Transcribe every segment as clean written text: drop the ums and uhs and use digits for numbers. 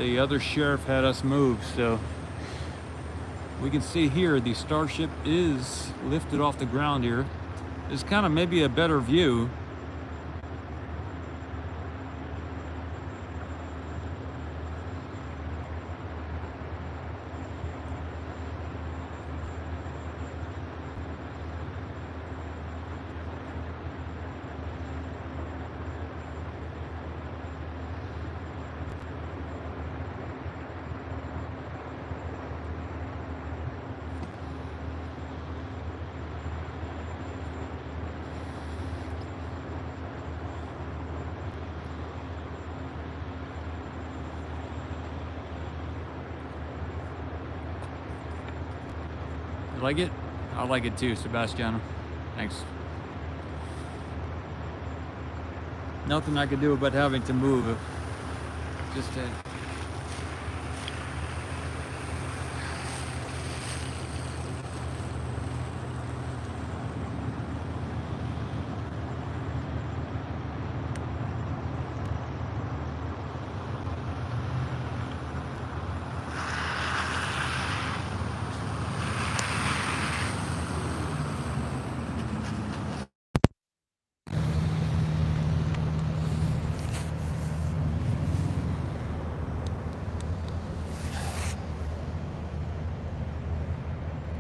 the other sheriff had us move. So we can see here the Starship is lifted off the ground here. It's kind of maybe a better view. You like it? I like it too, Sebastiano. Thanks. Nothing I could do about having to move. Just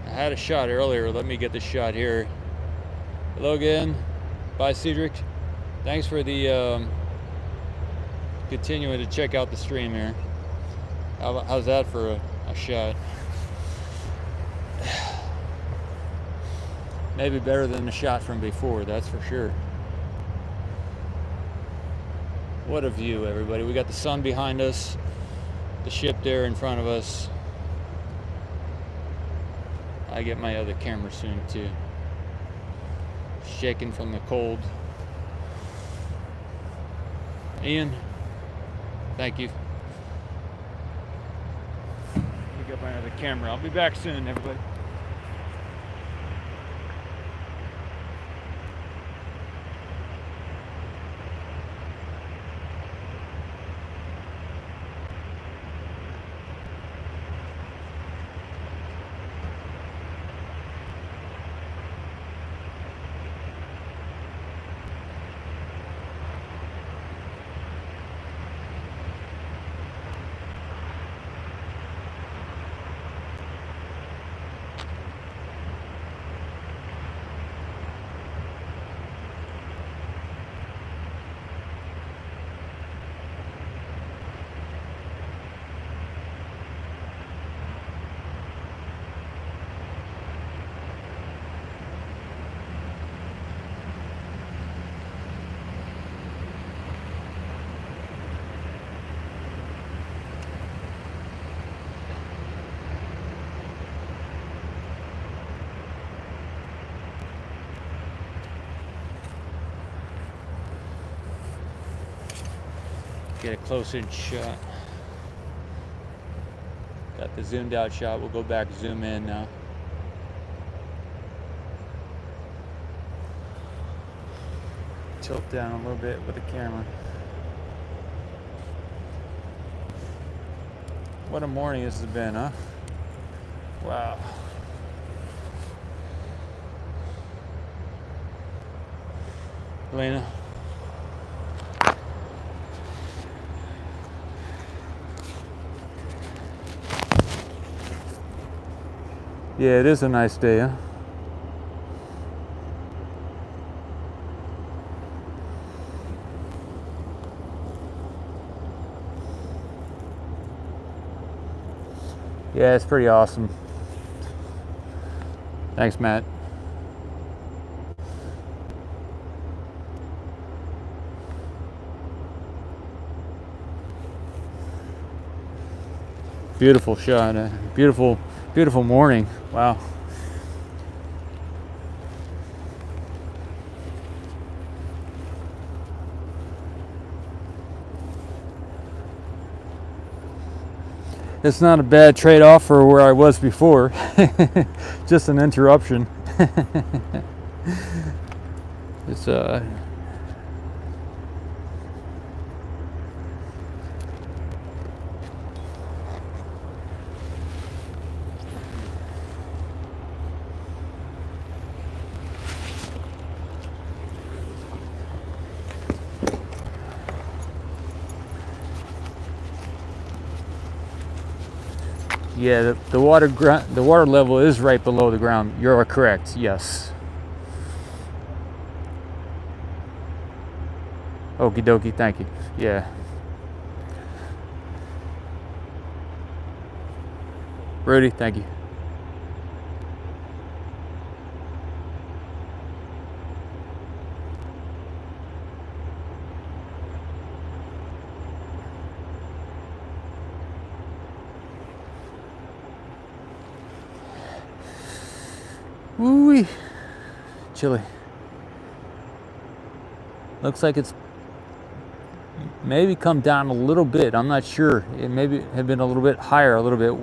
I had a shot earlier. Let me get the shot here. Hello again. Bye, Cedric. Thanks for the continuing to check out the stream here. How's that for a shot? Maybe better than the shot from before, that's for sure. What a view, everybody. We got the sun behind us, the ship there in front of us. I get my other camera soon too. Shaking from the cold. Ian, thank you. Pick up my other camera. I'll be back soon, everybody. Get a close-in shot. Got the zoomed out shot. We'll go back, zoom in now. Tilt down a little bit with the camera. What a morning this has been, huh? Wow. Elena. Yeah, it is a nice day, huh? Yeah, it's pretty awesome. Thanks, Matt. Beautiful shot. Beautiful morning. Wow. It's not a bad trade-off for where I was before. Just an interruption. It's Yeah, the water level is right below the ground. You're correct. Yes. Okie dokie. Thank you. Yeah. Rudy, thank you. Woo-wee. Chilly. Looks like it's maybe come down a little bit. I'm not sure. It maybe have been a little bit higher, a little bit.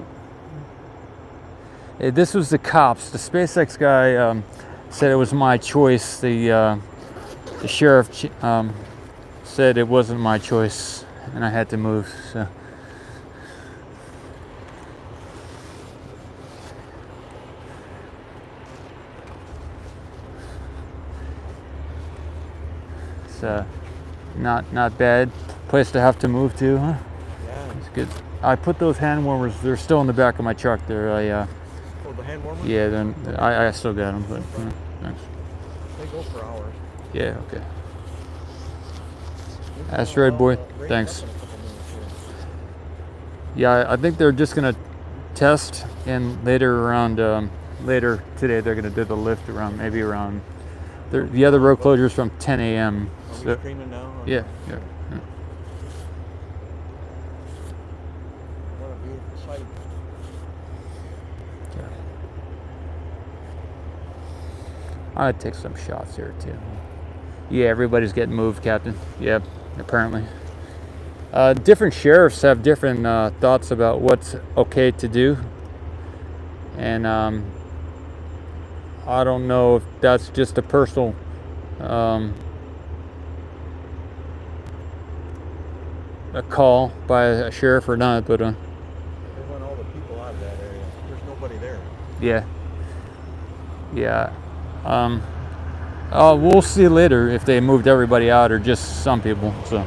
This was the cops. The SpaceX guy said it was my choice. The sheriff said it wasn't my choice, and I had to move. So. It's not bad place to have to move to, huh? Yeah. It's good. I put those hand warmers. They're still in the back of my truck. They're Oh, the hand warmers? yeah. Then I still got them, but thanks. They go for hours. Yeah. Okay. Asteroid boy. Thanks. Yeah, I think they're just gonna test, and later today they're gonna do the lift around maybe around. The other road closure is from 10 a.m. Are we streaming now? Yeah. What a beautiful sight. I'd take some shots here too. Yeah, everybody's getting moved, Captain. Yep, apparently. Different sheriffs have different thoughts about what's okay to do, and I don't know if that's just a personal a call by a sheriff or not, but They want all the people out of that area. There's nobody there. yeah. We'll see later if they moved everybody out or just some people. So.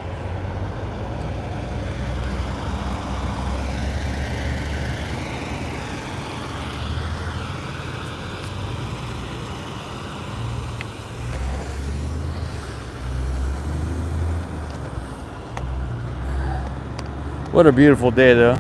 What a beautiful day, though.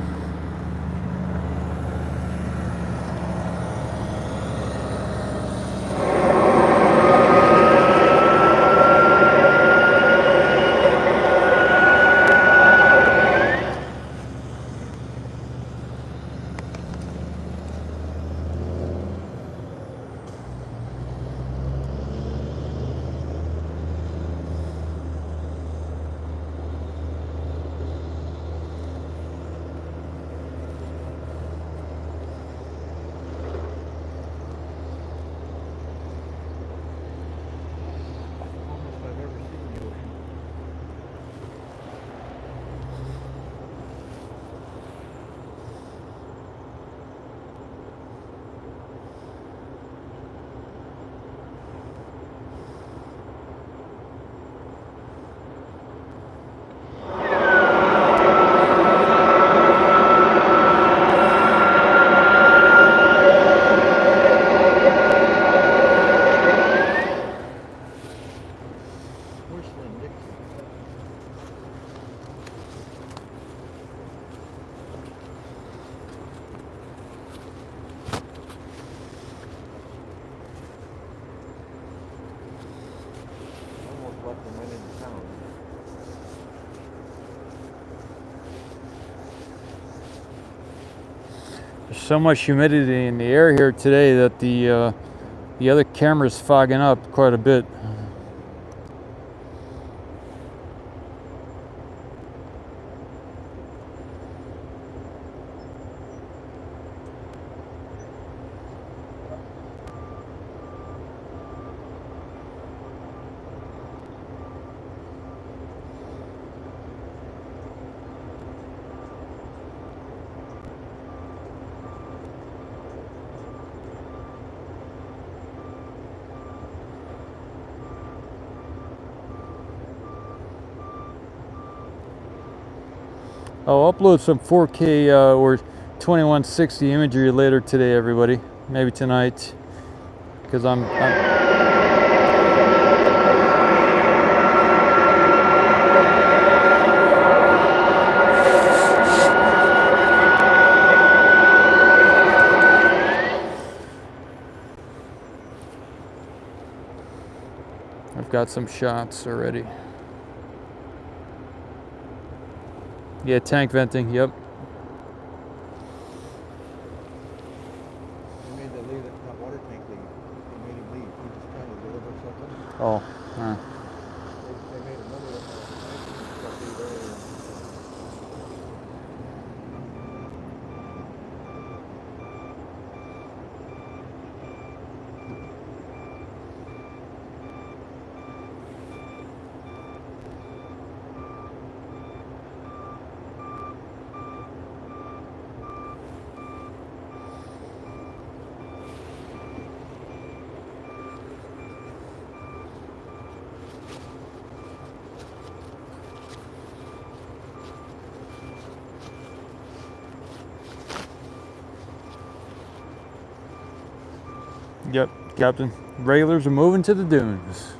There's so much humidity in the air here today that the other camera's fogging up quite a bit. I'll upload some 4K or 2160 imagery later today, everybody. Maybe tonight, because I'm I've got some shots already. Yeah, tank venting, yep. They made the leave that water tank leave. They made him leave. He was trying to deliver something. Oh, They made another tank leave earlier. yep, Captain. Regulars are moving to the dunes.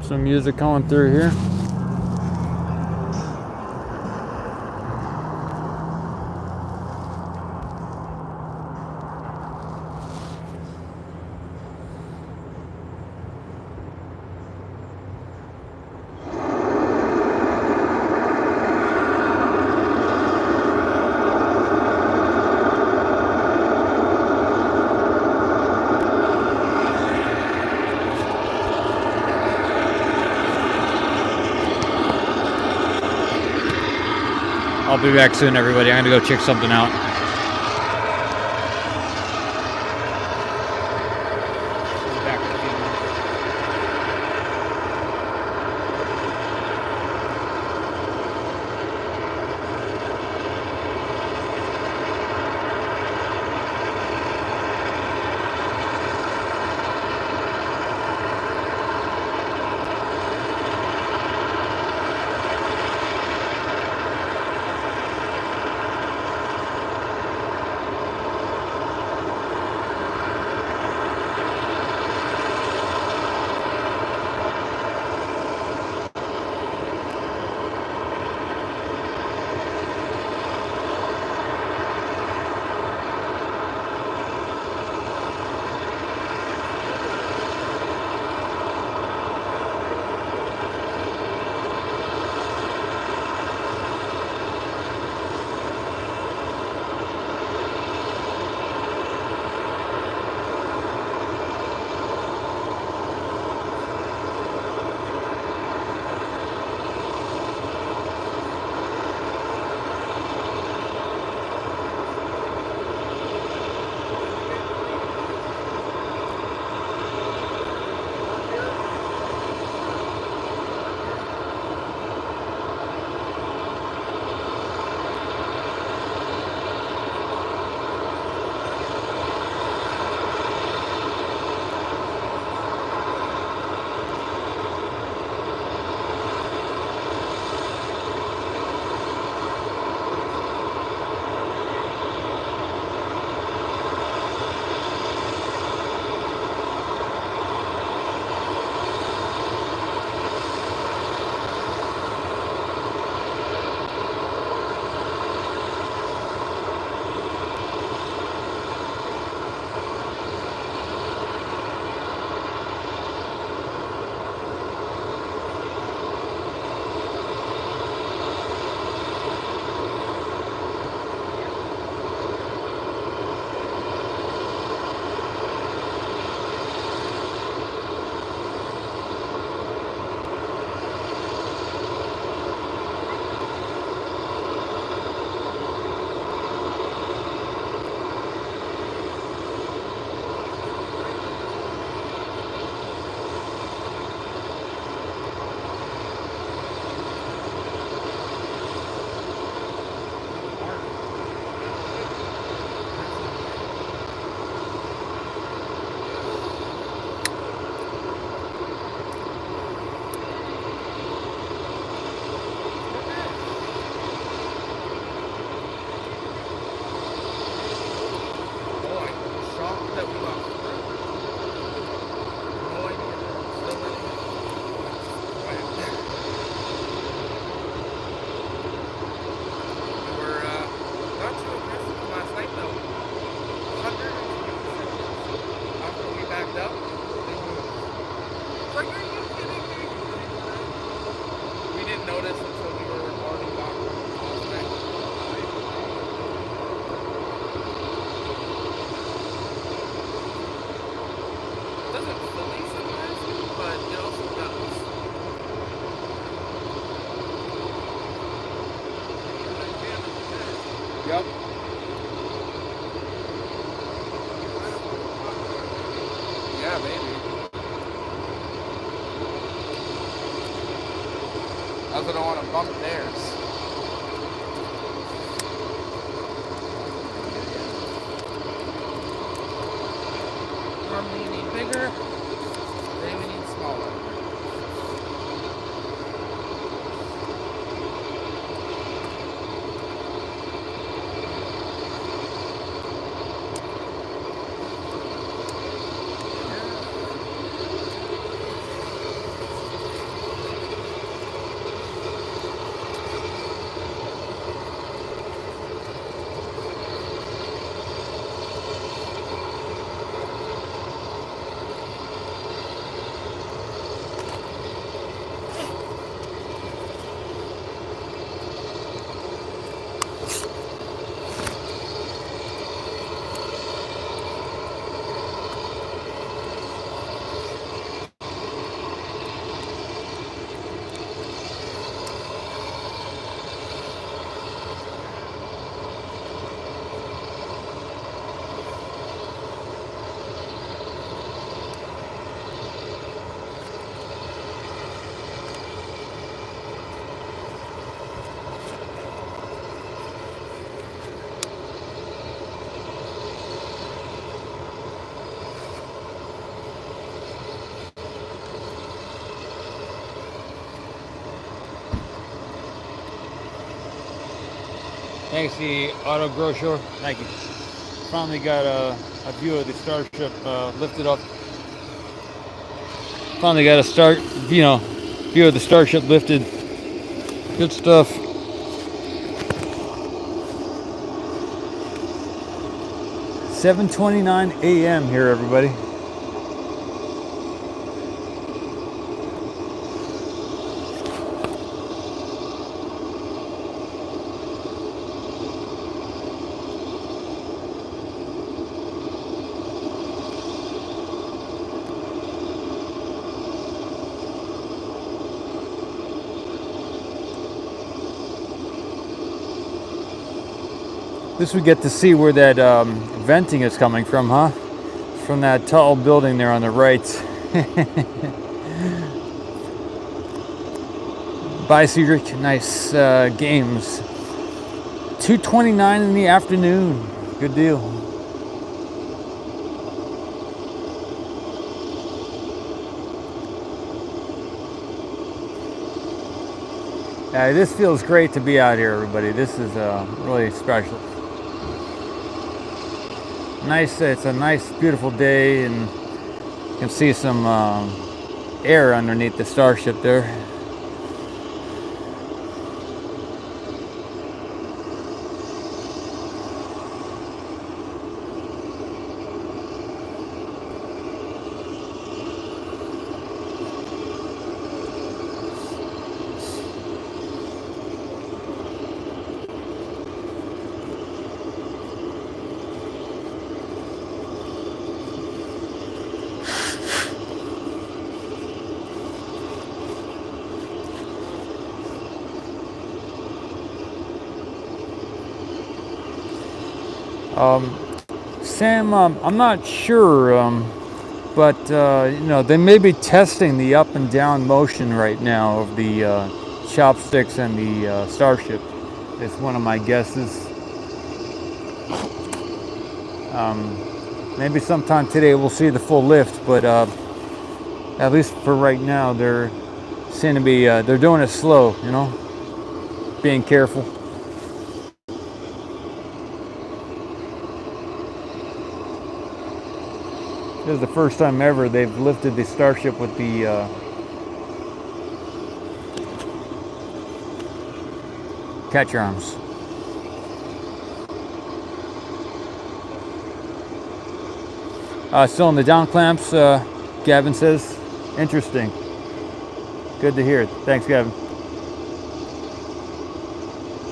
Some music coming through here. I'll be back soon, everybody. I'm gonna go check something out. Yeah, maybe. I also don't want to bump theirs. Normally you need bigger, today we need smaller. Thanks, the auto grocer. Thank you. Finally got a view of the Starship lifted up. Finally got view of the Starship lifted. Good stuff. "7:29 a.m. here, everybody." This we get to see where that venting is coming from, huh? From that tall building there on the right. Bye, Cedric. Nice games. 2:29 in the afternoon. Good deal. This feels great to be out here, everybody. This is really special. Nice. It's a nice, beautiful day, and you can see some air underneath the Starship there. Sam, I'm not sure, but they may be testing the up and down motion right now of the chopsticks and the Starship. It's one of my guesses. Maybe sometime today we'll see the full lift, but at least for right now, they're seem to be they're doing it slow, being careful. This is the first time ever they've lifted the Starship with the catch arms. Still in the down clamps, Gavin says. Interesting. Good to hear it. Thanks, Gavin.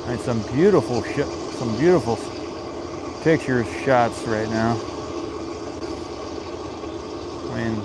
And some beautiful pictures, shots right now. I mean,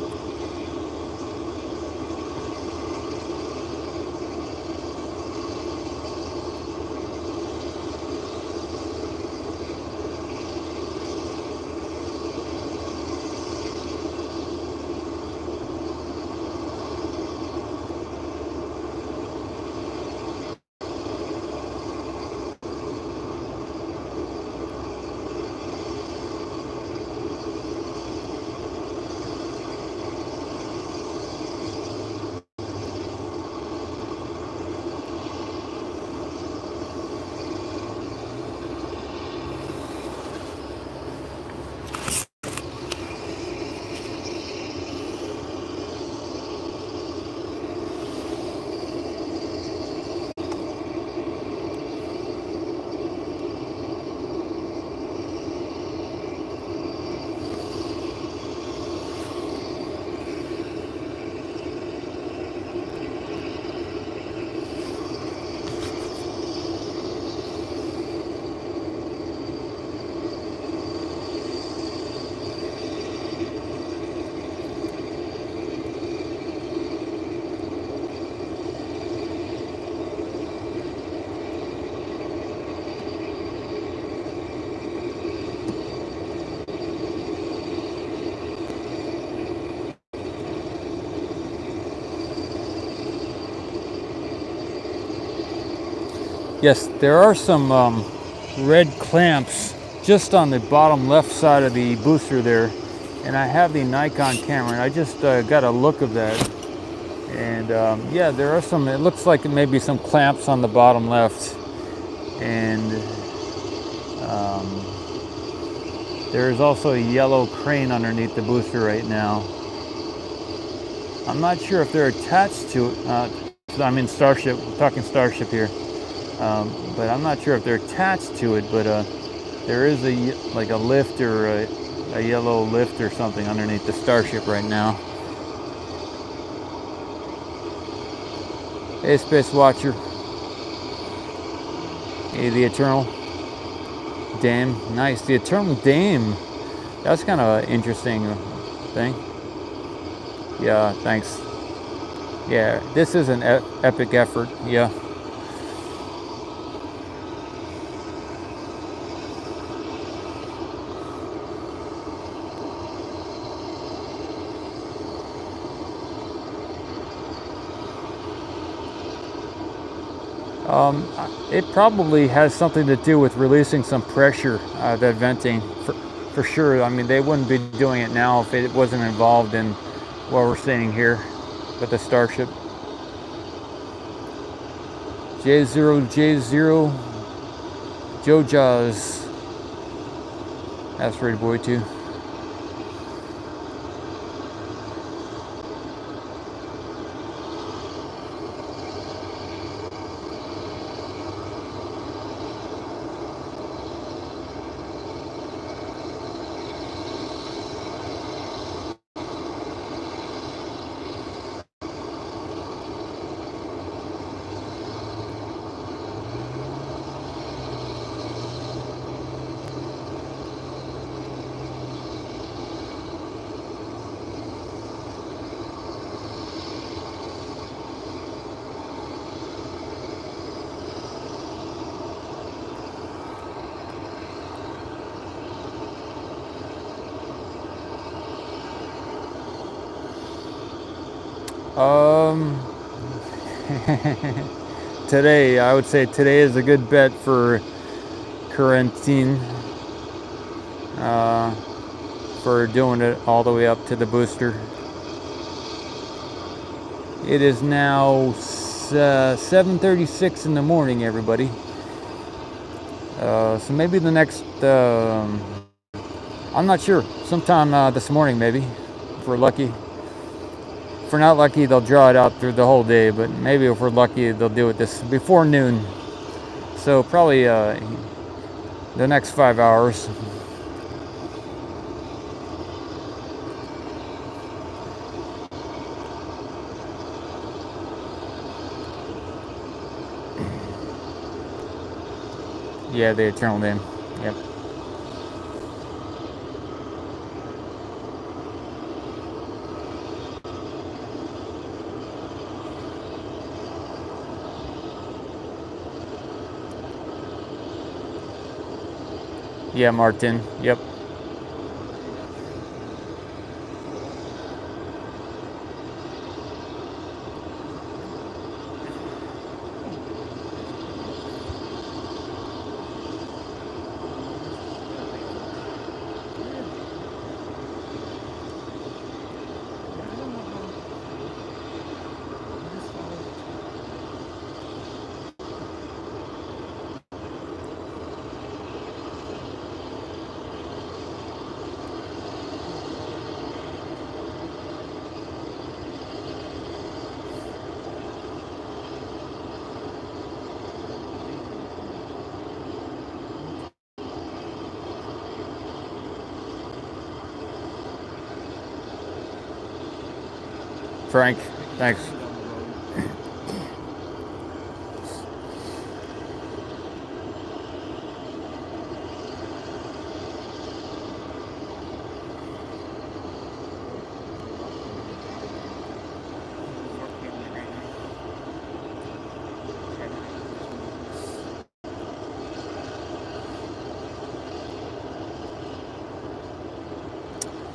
Yes, there are some red clamps just on the bottom left side of the booster there, and I have the Nikon camera, and I just got a look of that, and yeah, there are some. It looks like maybe some clamps on the bottom left, and there is also a yellow crane underneath the booster right now. I'm not sure if they're attached to it. I mean Starship. We're talking Starship here. But I'm not sure if they're attached to it, but there is like a lift or a yellow lift or something underneath the Starship right now. Hey, Space Watcher. Hey, the Eternal Dame. Nice, the Eternal Dame. That's kind of an interesting thing. Yeah, thanks. Yeah, this is an epic effort. Yeah. It probably has something to do with releasing some pressure, that venting, for sure. I mean, they wouldn't be doing it now if it wasn't involved in what we're seeing here with the Starship. J0, Joe Jaws, Asteroid Boy 2. Today, I would say today is a good bet for quarantine, for doing it all the way up to the booster. It is now 7:36 in the morning, everybody. So maybe the next, I'm not sure, sometime this morning maybe, if we're lucky. If we're not lucky, they'll draw it out through the whole day, but maybe if we're lucky, they'll do it this before noon. So probably the next 5 hours. Yeah, the Eternal Name. Yep. Yeah, Martin. Yep. Frank, thanks.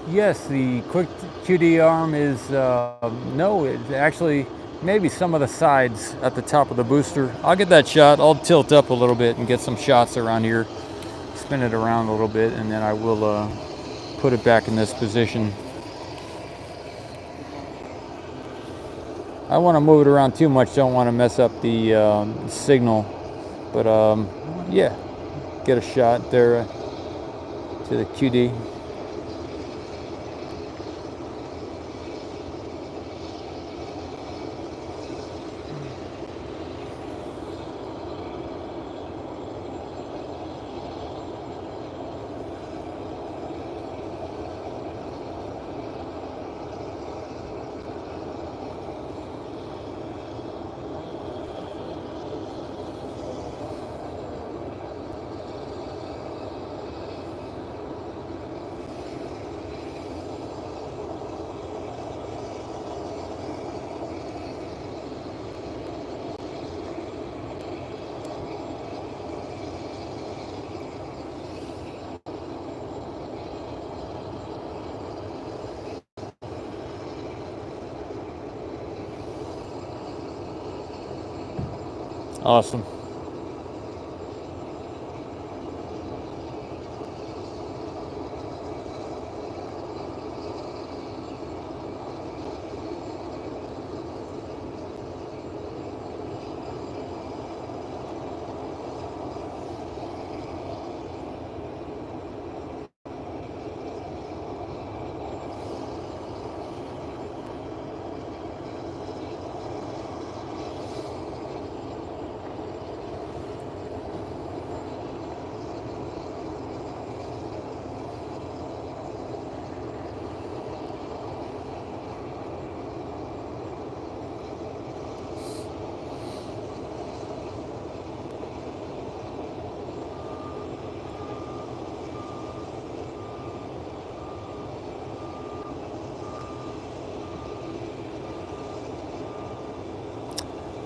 Yes, the quick QD arm is no, it's actually maybe some of the sides at the top of the booster. I'll get that shot. I'll tilt up a little bit and get some shots around here, spin it around a little bit, and then I will put it back in this position. I want to move it around too much, don't want to mess up the signal, but yeah, get a shot there to the QD. Awesome.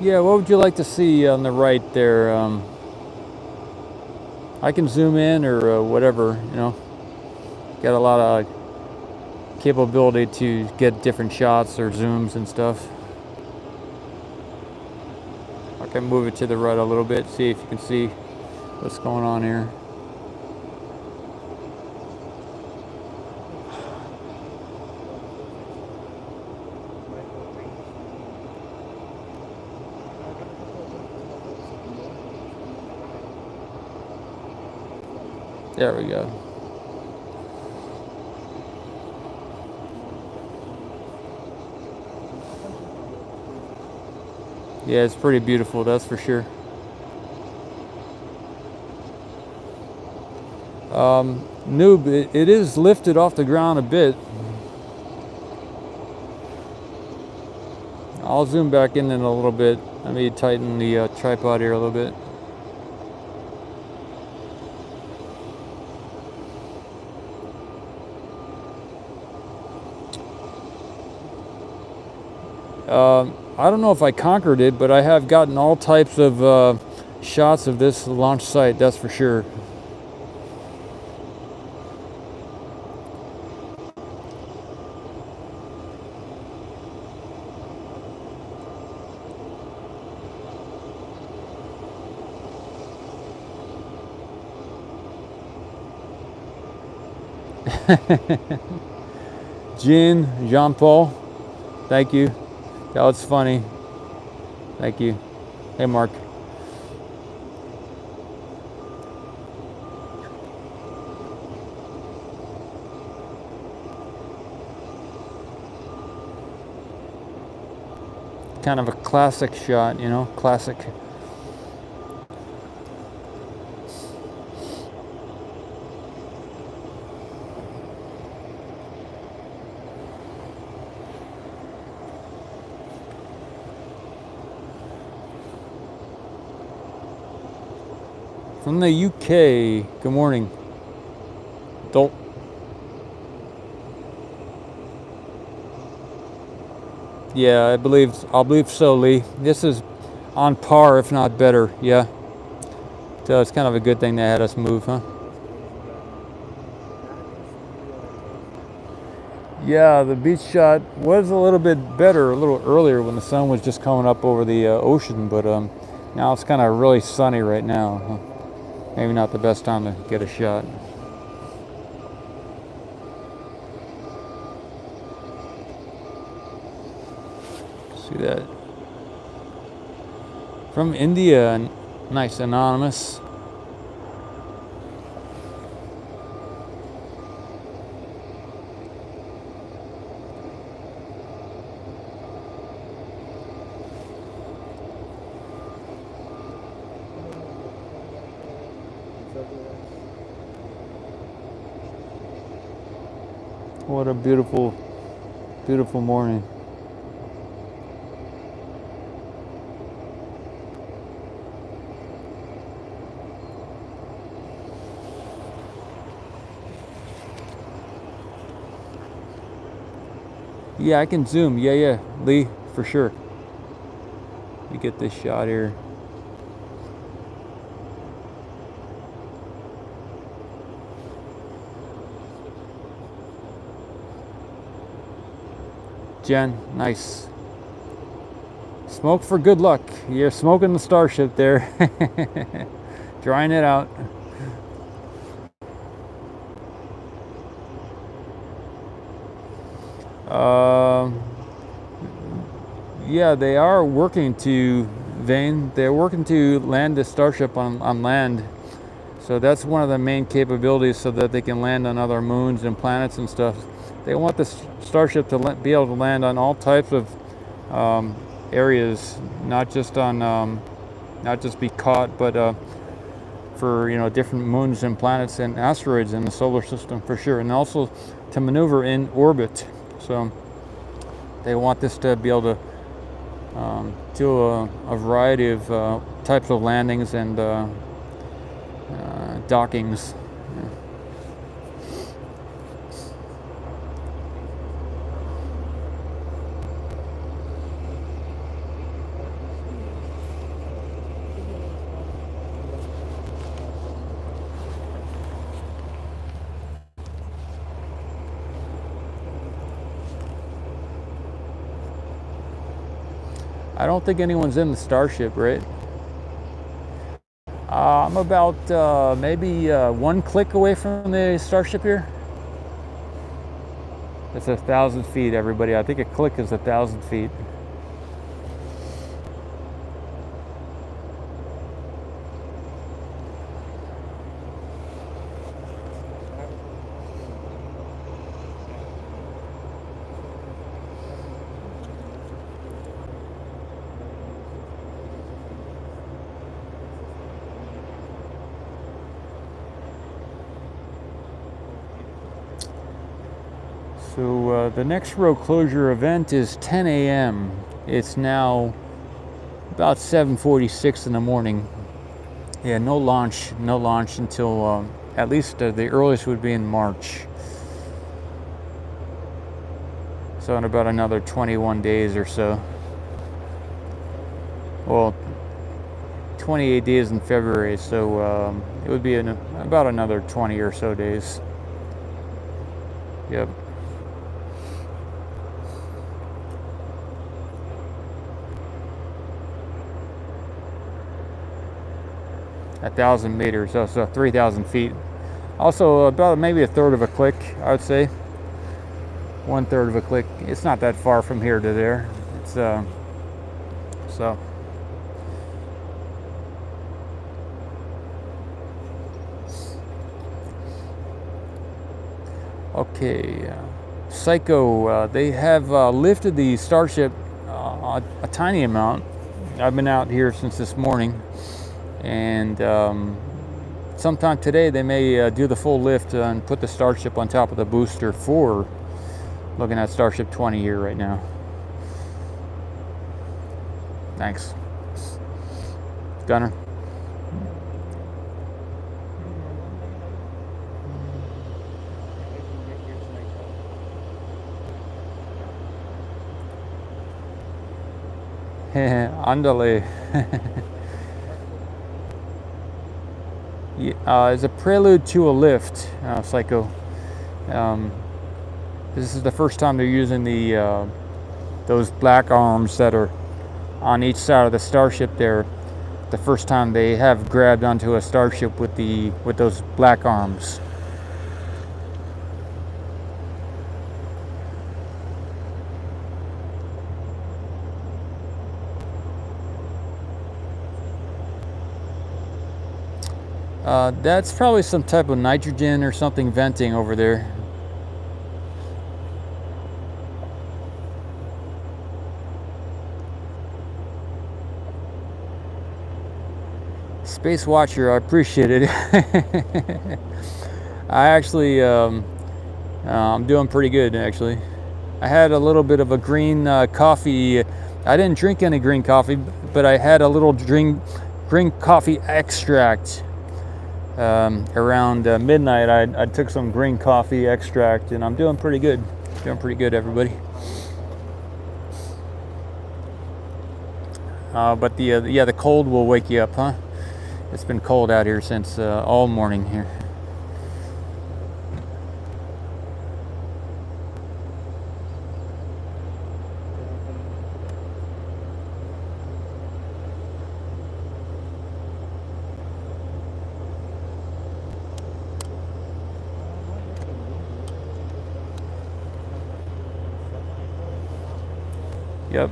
Yeah, what would you like to see on the right there? I can zoom in or whatever, you know. Got a lot of capability to get different shots or zooms and stuff. I can move it to the right a little bit, see if you can see what's going on here. There we go. Yeah, it's pretty beautiful, that's for sure. Noob, it is lifted off the ground a bit. I'll zoom back in a little bit. Let me tighten the tripod here a little bit. I don't know if I conquered it, but I have gotten all types of shots of this launch site, that's for sure. Jean-Paul, thank you. That was funny. Thank you. Hey, Mark. Kind of a classic shot, you know, classic. From the UK, good morning. Dol. Yeah, I believe so, Lee. This is on par, if not better. Yeah. So it's kind of a good thing they had us move, huh? Yeah, the beach shot was a little bit better a little earlier when the sun was just coming up over the ocean, but now it's kind of really sunny right now. Maybe not the best time to get a shot. See that? From India, nice anonymous. What a beautiful, beautiful morning. Yeah, I can zoom. Yeah, Lee, for sure. You get this shot here. Jen, nice. Smoke for good luck. You're smoking the Starship there. Drying it out. Yeah, they are working to, Vane, they're working to land the Starship on land. So that's one of the main capabilities so that they can land on other moons and planets and stuff. They want the Starship to be able to land on all types of areas, not just on, not just be caught, but for different moons and planets and asteroids in the solar system for sure, and also to maneuver in orbit. So they want this to be able to do a variety of types of landings and dockings. I don't think anyone's in the Starship, right? I'm about maybe one click away from the Starship here. It's 1,000 feet, everybody. I think a click is 1,000 feet. So the next row closure event is 10 a.m. It's now about 7:46 in the morning. Yeah, no launch until at least the earliest would be in March. So in about another 21 days or so. Well, 28 days in February, so it would be in about another 20 or so days. Yep. A 1,000 meters, so 3,000 feet. Also about maybe a third of a click, I would say. 1/3 of a click. It's not that far from here to there. It's so. Okay, Psycho, they have lifted the Starship a tiny amount. I've been out here since this morning, and sometime today they may do the full lift and put the Starship on top of the booster for looking at Starship 20 here right now. Thanks. Gunner. Andale. Yeah, it's a prelude to a lift, Psycho. This is the first time they're using the those black arms that are on each side of the Starship there. The first time they have grabbed onto a Starship with those black arms. That's probably some type of nitrogen or something venting over there. Space Watcher, I appreciate it. I actually, I'm doing pretty good actually. I had a little bit of a green coffee. I didn't drink any green coffee, but I had a little green coffee extract. Around midnight, I took some green coffee extract, and I'm doing pretty good. Doing pretty good, everybody. But the cold will wake you up, huh? It's been cold out here since all morning here. Yep.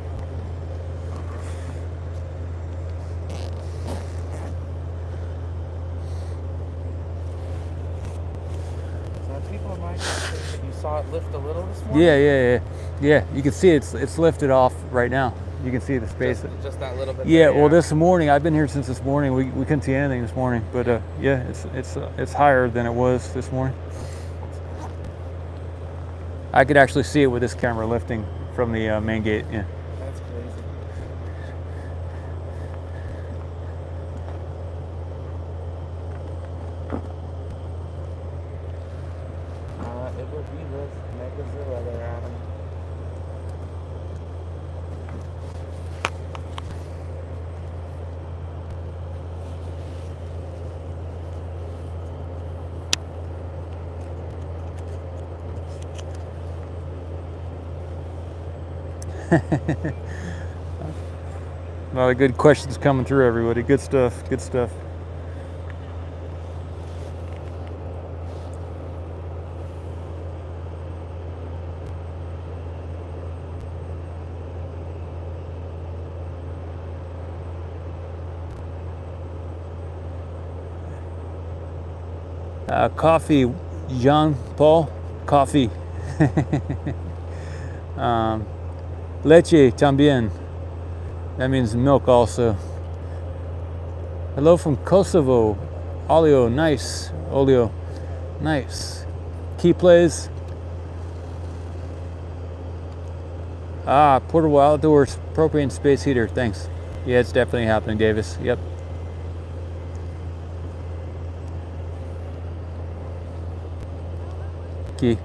People might think that you saw it lift a little this morning. Yeah. You can see it's lifted off right now. You can see the space. Just that little bit. Yeah. Well, this morning I've been here since this morning. We couldn't see anything this morning, but yeah, it's higher than it was this morning. I could actually see it with this camera lifting from the main gate. Yeah. That's crazy. It would be this Megazilla there, Adam. A lot of good questions coming through, everybody. Good stuff. Good stuff. Coffee, Jean-Paul. Coffee. Leche también. That means milk also. Hello from Kosovo. Olio, nice. Olio, nice. Key plays. Portable outdoors propane space heater. Thanks. Yeah, it's definitely happening, Davis. Yep. Key.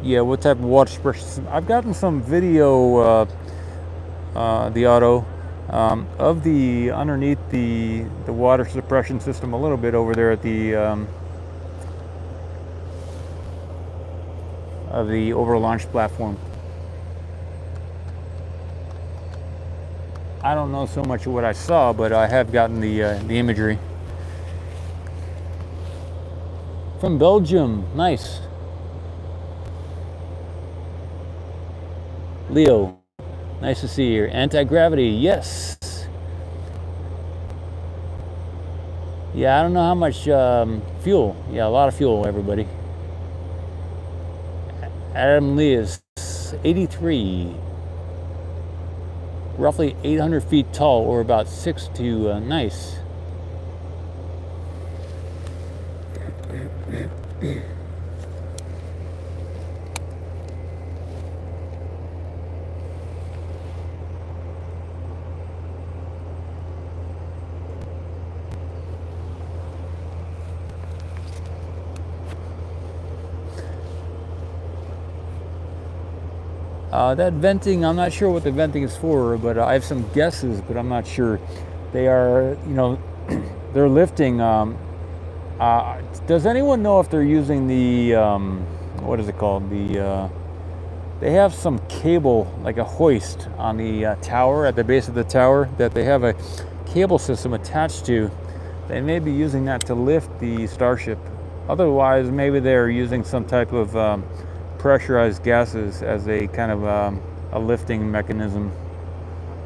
Yeah, what type of water suppression system? I've gotten some video, the auto, of the underneath the water suppression system a little bit over there at the of the over launch platform. I don't know so much of what I saw, but I have gotten the imagery. From Belgium, nice. Leo, nice to see you. Anti-gravity, yes. Yeah, I don't know how much fuel. Yeah, a lot of fuel, everybody. Adam Lee is 83. Roughly 800 feet tall, or about 6'2". Nice. That venting, I'm not sure what the venting is for, but I have some guesses, but I'm not sure. They are, they're lifting Does anyone know if they're using the what is it called? They have some cable, like a hoist on the tower, at the base of the tower, that they have a cable system attached to. They may be using that to lift the Starship. Otherwise, maybe they're using some type of pressurized gases as a kind of a lifting mechanism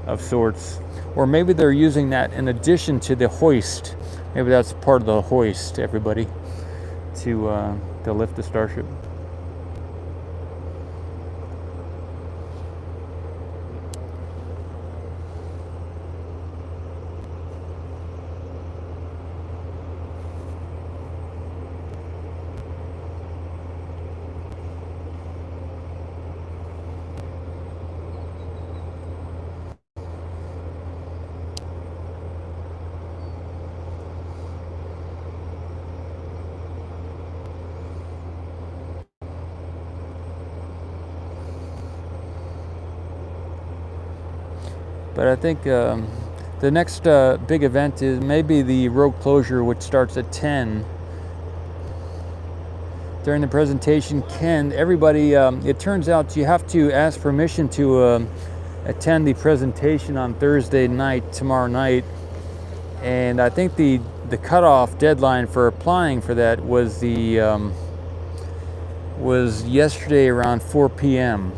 of sorts. Or maybe they're using that in addition to the hoist. Maybe that's part of the hoist, everybody, to lift the Starship. But I think the next big event is maybe the road closure, which starts at 10. During the presentation, everybody, it turns out you have to ask permission to attend the presentation on Thursday night, tomorrow night. And I think the cutoff deadline for applying for that was was yesterday around 4 p.m.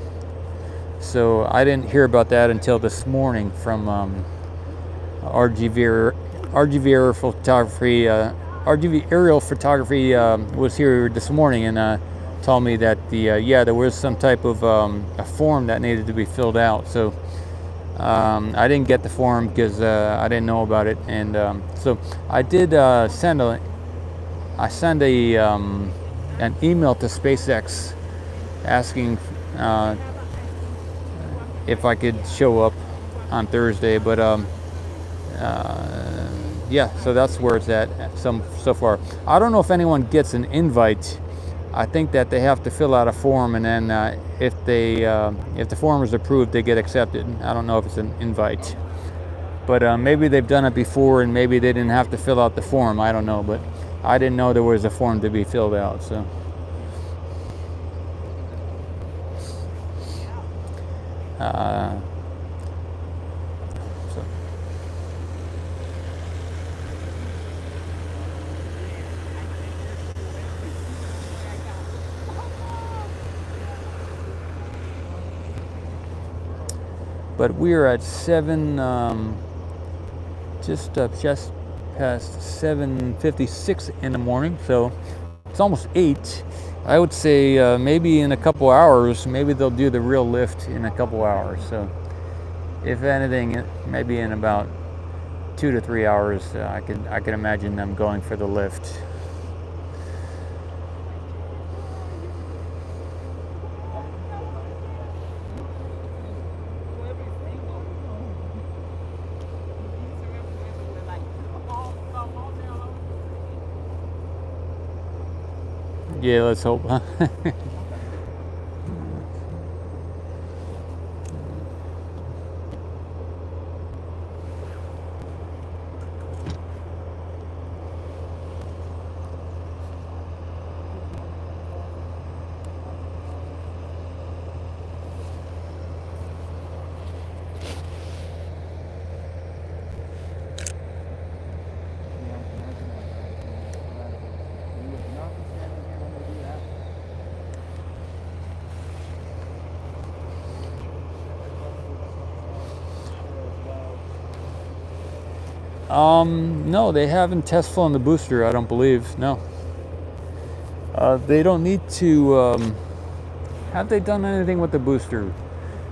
So I didn't hear about that until this morning from RGV Aerial Photography was here this morning and told me that there was some type of a form that needed to be filled out. So I didn't get the form because I didn't know about it, and so I did send an email to SpaceX asking if I could show up on Thursday, but yeah, so that's where it's at so far. I don't know if anyone gets an invite. I think that they have to fill out a form, and then if the form is approved, they get accepted. I don't know if it's an invite, but maybe they've done it before, and maybe they didn't have to fill out the form. I don't know, but I didn't know there was a form to be filled out. So. But we are at 7, just past 7:56 in the morning, so it's almost 8. I would say maybe in a couple hours, maybe they'll do the real lift in a couple hours. So if anything, maybe in about 2 to 3 hours, I can imagine them going for the lift. Yeah, let's hope. No, they haven't test flown the booster, I don't believe. No. They don't need to. Have they done anything with the booster?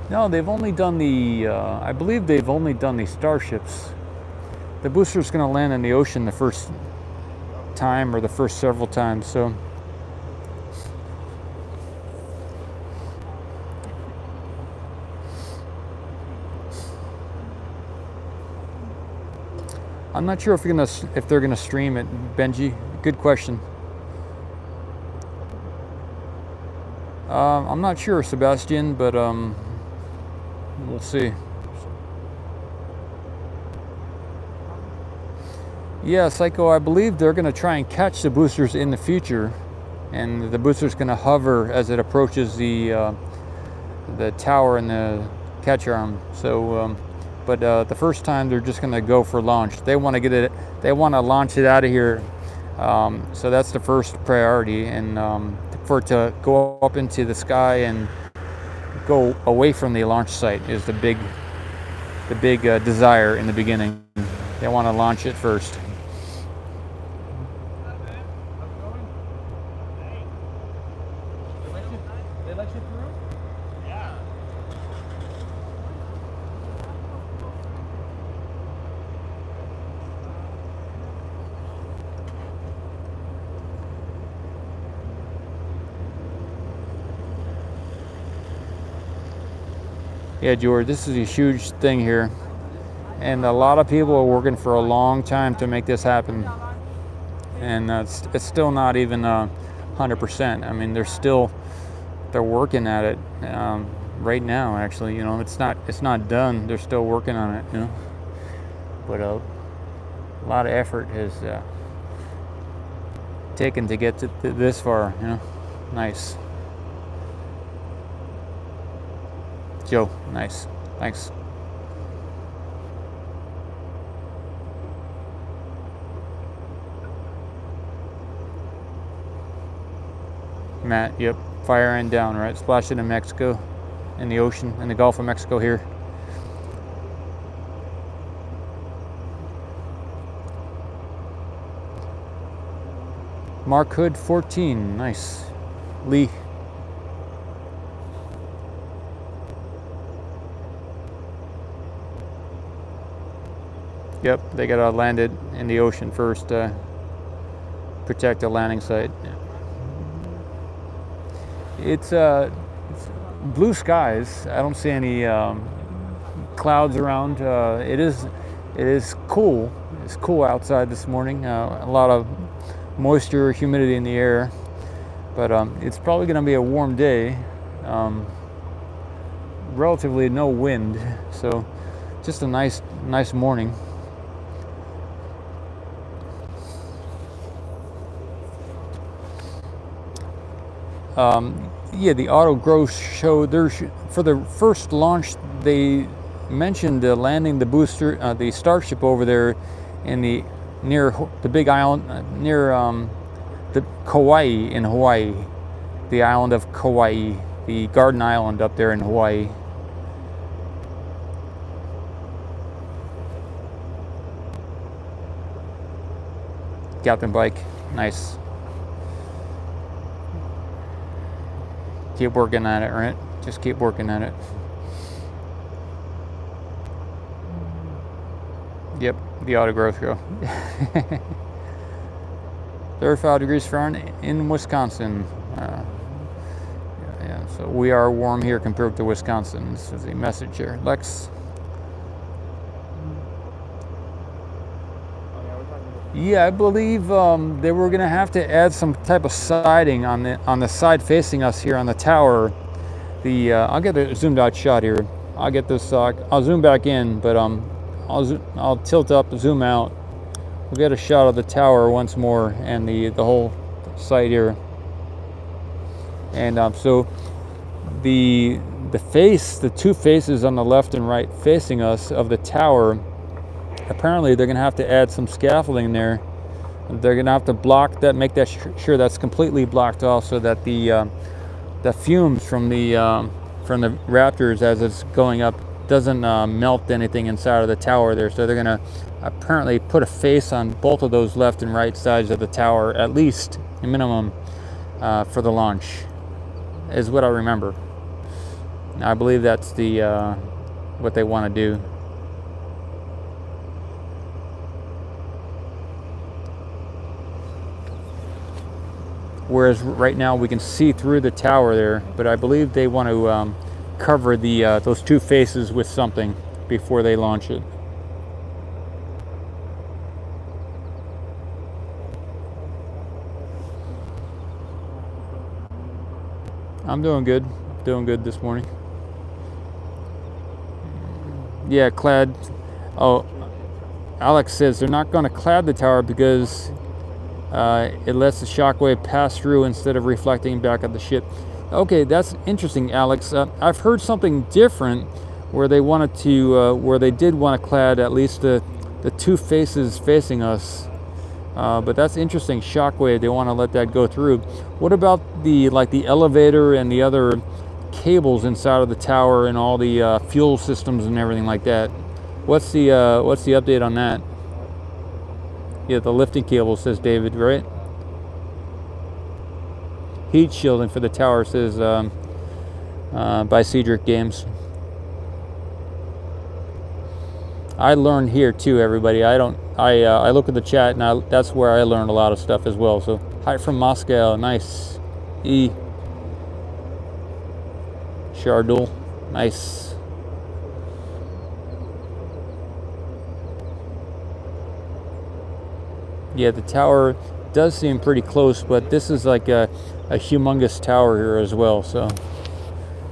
No, they've only done the. I believe they've only done the Starships. The booster's going to land in the ocean the first time, or the first several times. So. I'm not sure if they're gonna stream it, Benji. Good question. I'm not sure, Sebastian, but we'll see. Yeah, Psycho, I believe they're going to try and catch the boosters in the future, and the booster's going to hover as it approaches the tower and the catch arm. So, but the first time they're just going to go for launch. They want to get it. They want to launch it out of here. So that's the first priority, and for it to go up into the sky and go away from the launch site is the big desire in the beginning. They want to launch it first. They let you through? Yeah. Yeah, George, this is a huge thing here, and a lot of people are working for a long time to make this happen, and it's still not even 100%. I mean, they're working at it right now. Actually, you know, it's not done. They're still working on it. You know, but a lot of effort has taken to get to this far. You know, nice. Joe, nice. Thanks. Matt, yep. Fire end down, right? Splash it in Mexico, in the ocean, in the Gulf of Mexico here. Mark Hood 14, nice. Lee. Yep, they gotta land it in the ocean first to protect the landing site. It's blue skies. I don't see any clouds around. It is cool. It's cool outside this morning. A lot of moisture, humidity in the air, but it's probably going to be a warm day. Relatively no wind, so just a nice morning. Yeah, the auto growth show for the first launch. They mentioned landing the booster, the Starship over there in near the big island near the Kauai in Hawaii, the island of Kauai, the Garden Island up there in Hawaii. Captain Bike, nice. Keep working at it, right? Just keep working at it. Yep, the auto growth show. 35 degrees Fahrenheit in Wisconsin. Yeah, so we are warm here compared to Wisconsin. This is a message here. Lex. Yeah, I believe they were going to have to add some type of siding on the side facing us here on the tower. I'll get a zoomed out shot here. I'll get this. I'll zoom back in, but I'll tilt up, zoom out. We'll get a shot of the tower once more and the whole site here. And so the two faces on the left and right facing us of the tower. Apparently, they're going to have to add some scaffolding there. They're going to have to block that, make that sure that's completely blocked off, so that the fumes from the Raptors as it's going up doesn't melt anything inside of the tower there. So they're going to apparently put a face on both of those left and right sides of the tower, at least a minimum, for the launch, is what I remember. I believe that's what they want to do. Whereas right now we can see through the tower there, but I believe they want to cover those two faces with something before they launch it. I'm doing good this morning. Yeah, clad. Oh, Alex says they're not going to clad the tower because it lets the shockwave pass through instead of reflecting back at the ship. Okay, that's interesting, Alex. I've heard something different where they wanted to, where they did want to clad at least the two faces facing us. But that's interesting. Shockwave, they want to let that go through. What about the elevator and the other cables inside of the tower and all the fuel systems and everything like that? What's the update on that? Yeah, the lifting cable, says David, right? Heat shielding for the tower, says by Cedric Games. I learned here too, everybody. I look at the chat and that's where I learned a lot of stuff as well. So hi from Moscow, nice. E. Shardul, nice. Yeah, the tower does seem pretty close, but this is like a humongous tower here as well. So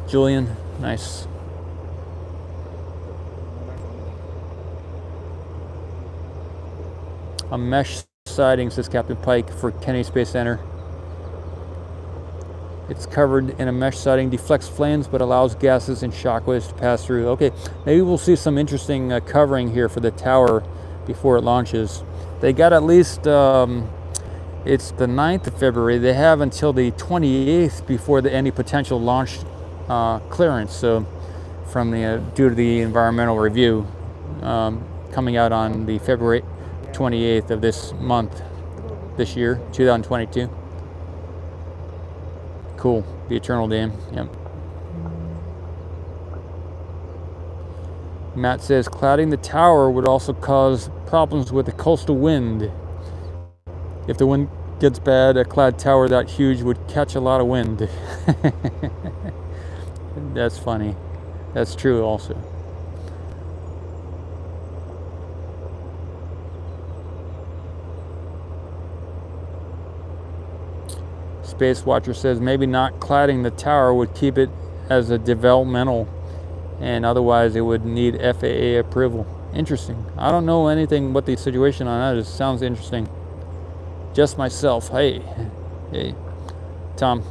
Julian, nice. A mesh siding, says Captain Pike, for Kennedy Space Center. It's covered in a mesh siding, deflects flames, but allows gases and shockwaves to pass through. Okay, maybe we'll see some interesting covering here for the tower before it launches. They got at least, it's the 9th of February. They have until the 28th before any potential launch clearance. So from due to the environmental review coming out on the February 28th of this month, this year, 2022. Cool, the Eternal Dam, yep. Matt says, cladding the tower would also cause problems with the coastal wind. If the wind gets bad, a clad tower that huge would catch a lot of wind. That's funny. That's true also. Space Watcher says maybe not cladding the tower would keep it as a developmental, and otherwise it would need FAA approval. Interesting. I don't know anything what the situation on that is. Sounds interesting. Just myself. Hey, Tom.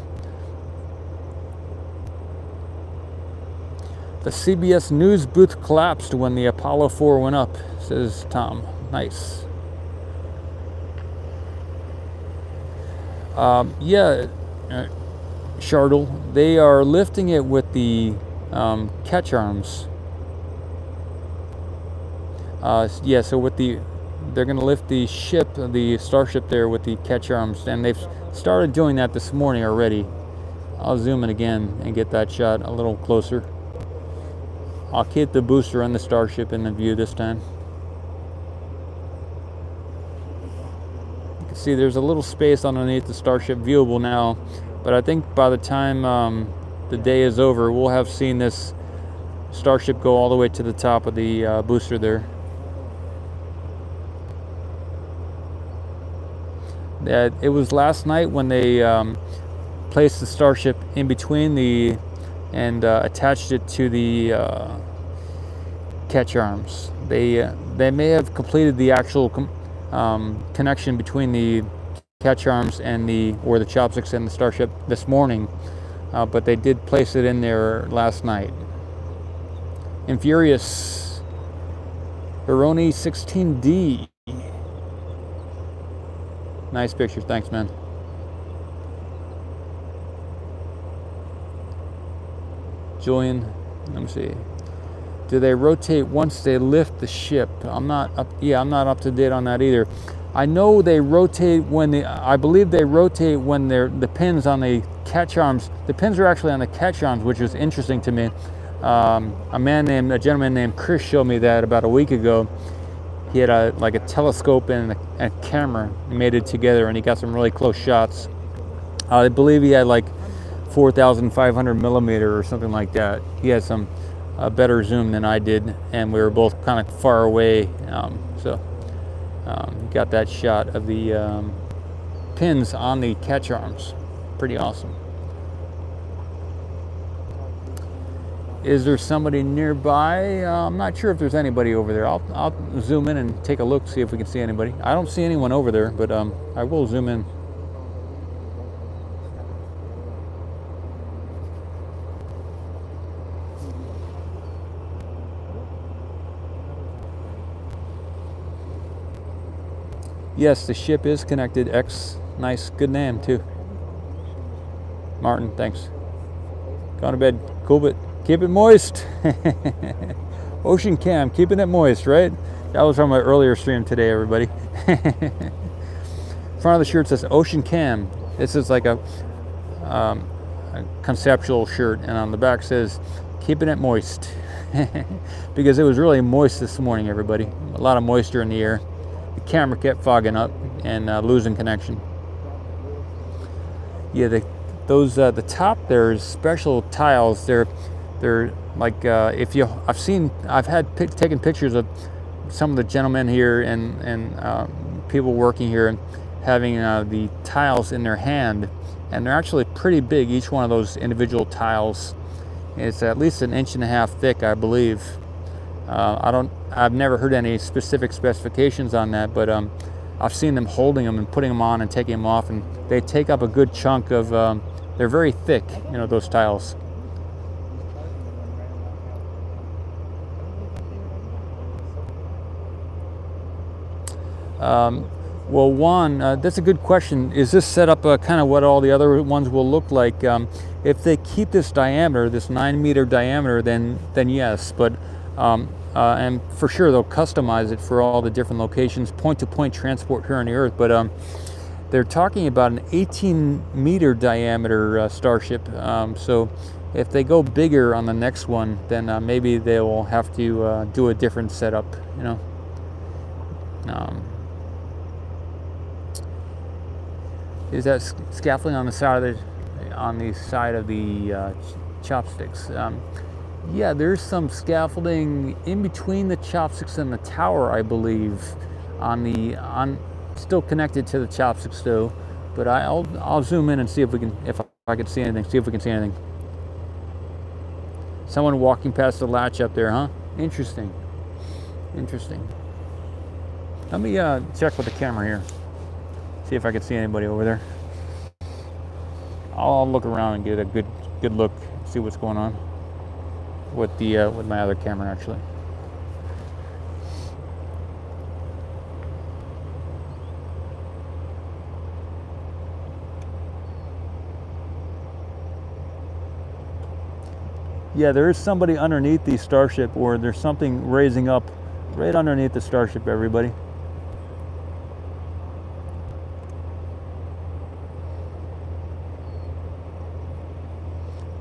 The CBS News booth collapsed when the Apollo 4 went up, says Tom. Nice. Shardle, they are lifting it with the catch arms. So with they're going to lift the ship, the Starship there with the catch arms, and they've started doing that this morning already. I'll zoom in again and get that shot a little closer. I'll keep the booster and the Starship in the view this time. See, there's a little space underneath the Starship viewable now, but I think by the time the day is over, we'll have seen this Starship go all the way to the top of the booster there. It was last night when they placed the Starship in between and attached it to the catch arms. They may have completed the actual connection between the catch arms and the chopsticks and the Starship this morning, but they did place it in there last night. Infurious Hironi 16D. Nice picture, thanks, man. Julian, let me see. Do they rotate once they lift the ship? I'm not up to date on that either. I know they rotate I believe they rotate when the pins on the catch arms. The pins are actually on the catch arms, which is interesting to me. A gentleman named Chris showed me that about a week ago. He had a telescope and a camera. He made it together, and he got some really close shots. I believe he had like 4,500 millimeter or something like that. He had some better zoom than I did, and we were both kind of far away. Got that shot of the pins on the catch arms. Pretty awesome. Is there somebody nearby? I'm not sure if there's anybody over there. I'll zoom in and take a look, see if we can see anybody. I don't see anyone over there, but I will zoom in. Yes, the ship is connected. X, nice, good name too. Martin, thanks. Going to bed. Cool, but keep it moist. Ocean Cam, keeping it moist, right? That was from my earlier stream today, everybody. Front of the shirt says Ocean Cam. This is like a conceptual shirt, and on the back says keeping it moist. Because it was really moist this morning, everybody. A lot of moisture in the air. The camera kept fogging up and losing connection. Yeah, the top there is special tiles. They're like I've taken pictures of some of the gentlemen here and people working here and having the tiles in their hand, and they're actually pretty big. Each one of those individual tiles is at least 1.5 inches thick, I believe. I've never heard any specific specifications on that, but I've seen them holding them and putting them on and taking them off, and they take up a good chunk of. They're very thick, those tiles. Well, Juan, that's a good question. Is this set up kind of what all the other ones will look like? If they keep this diameter, this 9-meter diameter, then yes. But and for sure they'll customize it for all the different locations, point-to-point transport here on the Earth. But they're talking about an 18-meter diameter Starship. So if they go bigger on the next one, then maybe they will have to do a different setup. Is that scaffolding on the side of the chopsticks? Yeah, there's some scaffolding in between the chopsticks and the tower, I believe, still connected to the chopsticks though. But I'll zoom in and see if I can see anything. See if we can see anything. Someone walking past the latch up there, huh? Interesting. Let me check with the camera here. See if I can see anybody over there. I'll look around and get a good look, see what's going on with my other camera actually. Yeah, there is somebody underneath the Starship, or there's something raising up right underneath the Starship, everybody.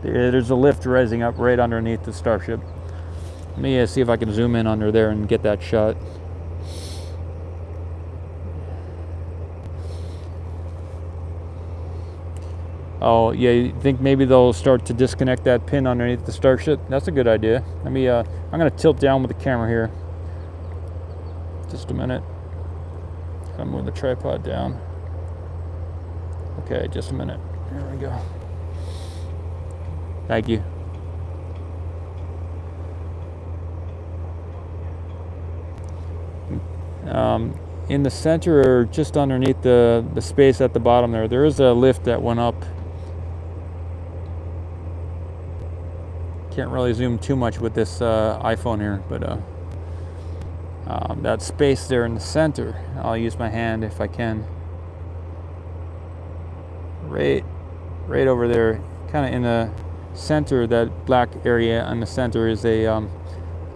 There's a lift rising up right underneath the Starship. Let me see if I can zoom in under there and get that shot. Oh yeah, you think maybe they'll start to disconnect that pin underneath the Starship? That's a good idea. Let me I'm gonna tilt down with the camera here. Just a minute. I'll move the tripod down. Okay, just a minute. There we go. Thank you. In the center, or just underneath the space at the bottom there is a lift that went up. Can't really zoom too much with this iPhone here, but that space there in the center, I'll use my hand if I can. Right over there, kind of in the center, that black area in the center is a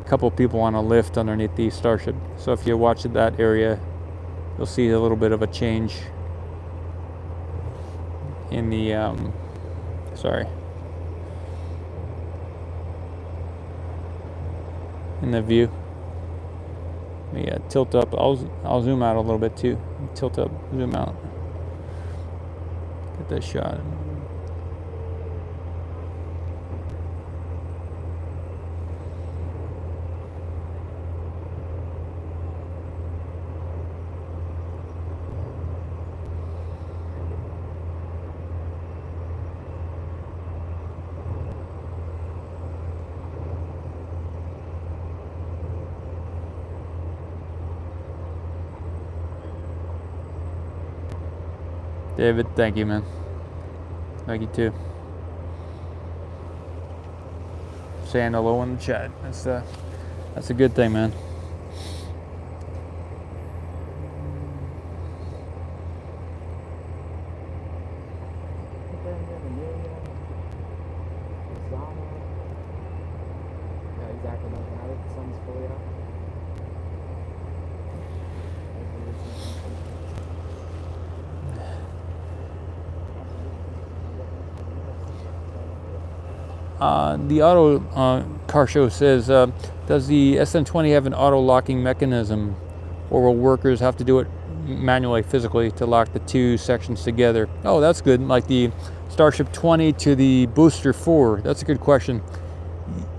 couple people on a lift underneath the Starship. So if you watch that area, you'll see a little bit of a change in the in the view. Let me tilt up. I'll zoom out a little bit too. Tilt up, zoom out. Get this shot. David, thank you, man. Thank you too. Saying hello in the chat. That's a good thing, man. The auto car show says, does the SN20 have an auto locking mechanism, or will workers have to do it manually, physically, to lock the two sections together? Oh, that's good. Like the Starship 20 to the Booster 4. That's a good question.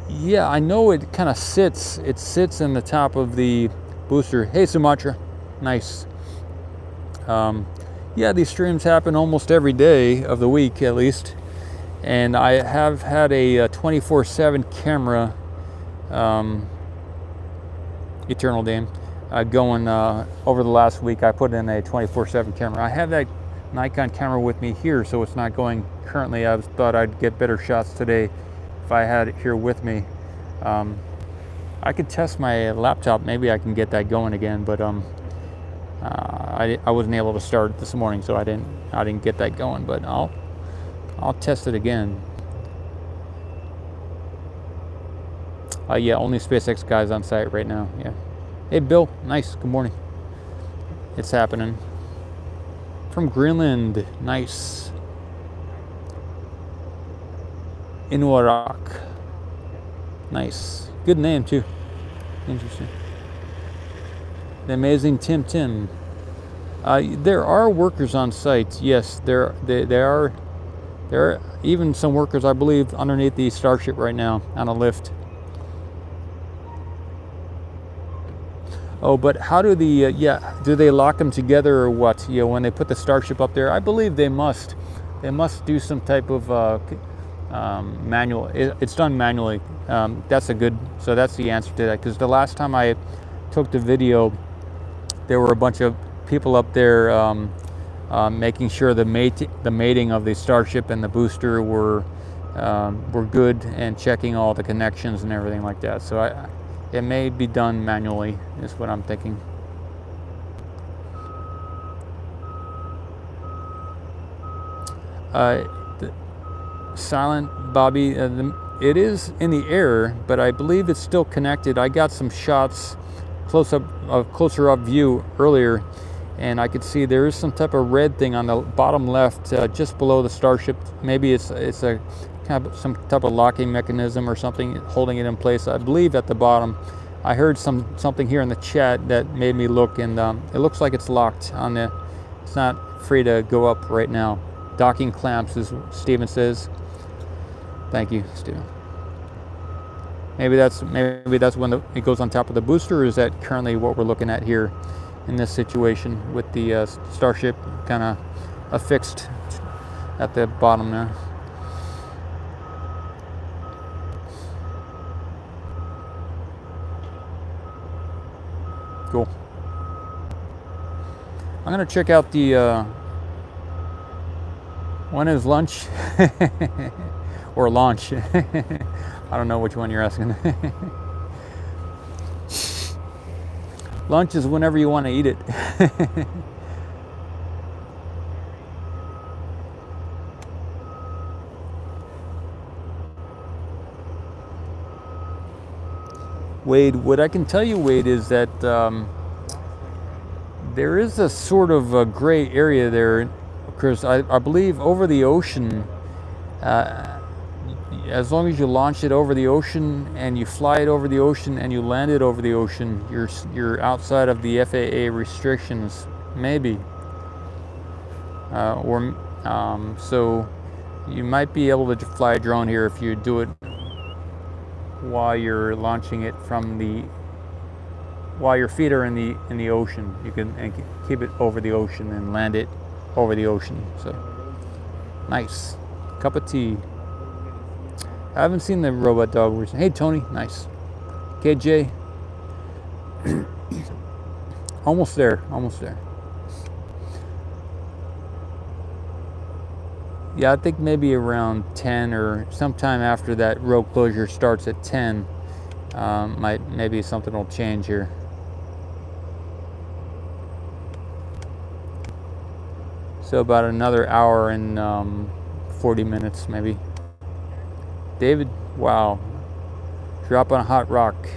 Yeah, I know it kind of sits. It sits in the top of the booster. Hey, Sumatra. Nice. Yeah, these streams happen almost every day of the week, at least. And I have had a 24/7 camera, Eternal Dame, going over the last week. I put in a 24/7 camera. I have that Nikon camera with me here, so it's not going currently. I thought I'd get better shots today if I had it here with me. I could test my laptop. Maybe I can get that going again, but I wasn't able to start this morning, so I didn't get that going. But I'll test it again. Yeah, only SpaceX guys on site right now. Yeah. Hey, Bill. Nice. Good morning. It's happening. From Greenland. Nice. Inuarak. Nice. Good name, too. Interesting. The amazing Tim Tim. There are workers on site. Yes, there are. There are even some workers, I believe, underneath the Starship right now on a lift. Oh, but how do the, do they lock them together or what? You know, when they put the Starship up there, I believe they must. They must do some type of manual. It's done manually. That's the answer to that. Because the last time I took the video, there were a bunch of people up there making sure the mating of the Starship and the booster were good, and checking all the connections and everything like that. So it may be done manually, is what I'm thinking. Silent Bobby, it is in the air, but I believe it's still connected. I got some shots, closer up view earlier, and I could see there is some type of red thing on the bottom left, just below the Starship. Maybe it's a kind of some type of locking mechanism or something holding it in place. I believe at the bottom. I heard something here in the chat that made me look, and it looks like it's locked on the. It's not free to go up right now. Docking clamps, as Steven says. Thank you, Steven. Maybe that's when it goes on top of the booster, or is that currently what we're looking at here in this situation with the Starship kind of affixed at the bottom there? Cool. I'm gonna check out the when is lunch or launch. I don't know which one you're asking. Lunch is whenever you want to eat it. Wade, what I can tell you, Wade, is that there is a sort of a gray area there, because I believe over the ocean, as long as you launch it over the ocean and you fly it over the ocean and you land it over the ocean, you're outside of the FAA restrictions, maybe. So you might be able to fly a drone here if you do it while you're launching it while your feet are in the ocean. You can keep it over the ocean and land it over the ocean. So nice. Cup of tea. I haven't seen the robot dog recently. Hey Tony, nice. KJ. Almost there. Yeah, I think maybe around 10 or sometime after that road closure starts at 10, maybe something will change here. So about another hour and 40 minutes maybe. David, wow, drop on a hot rock,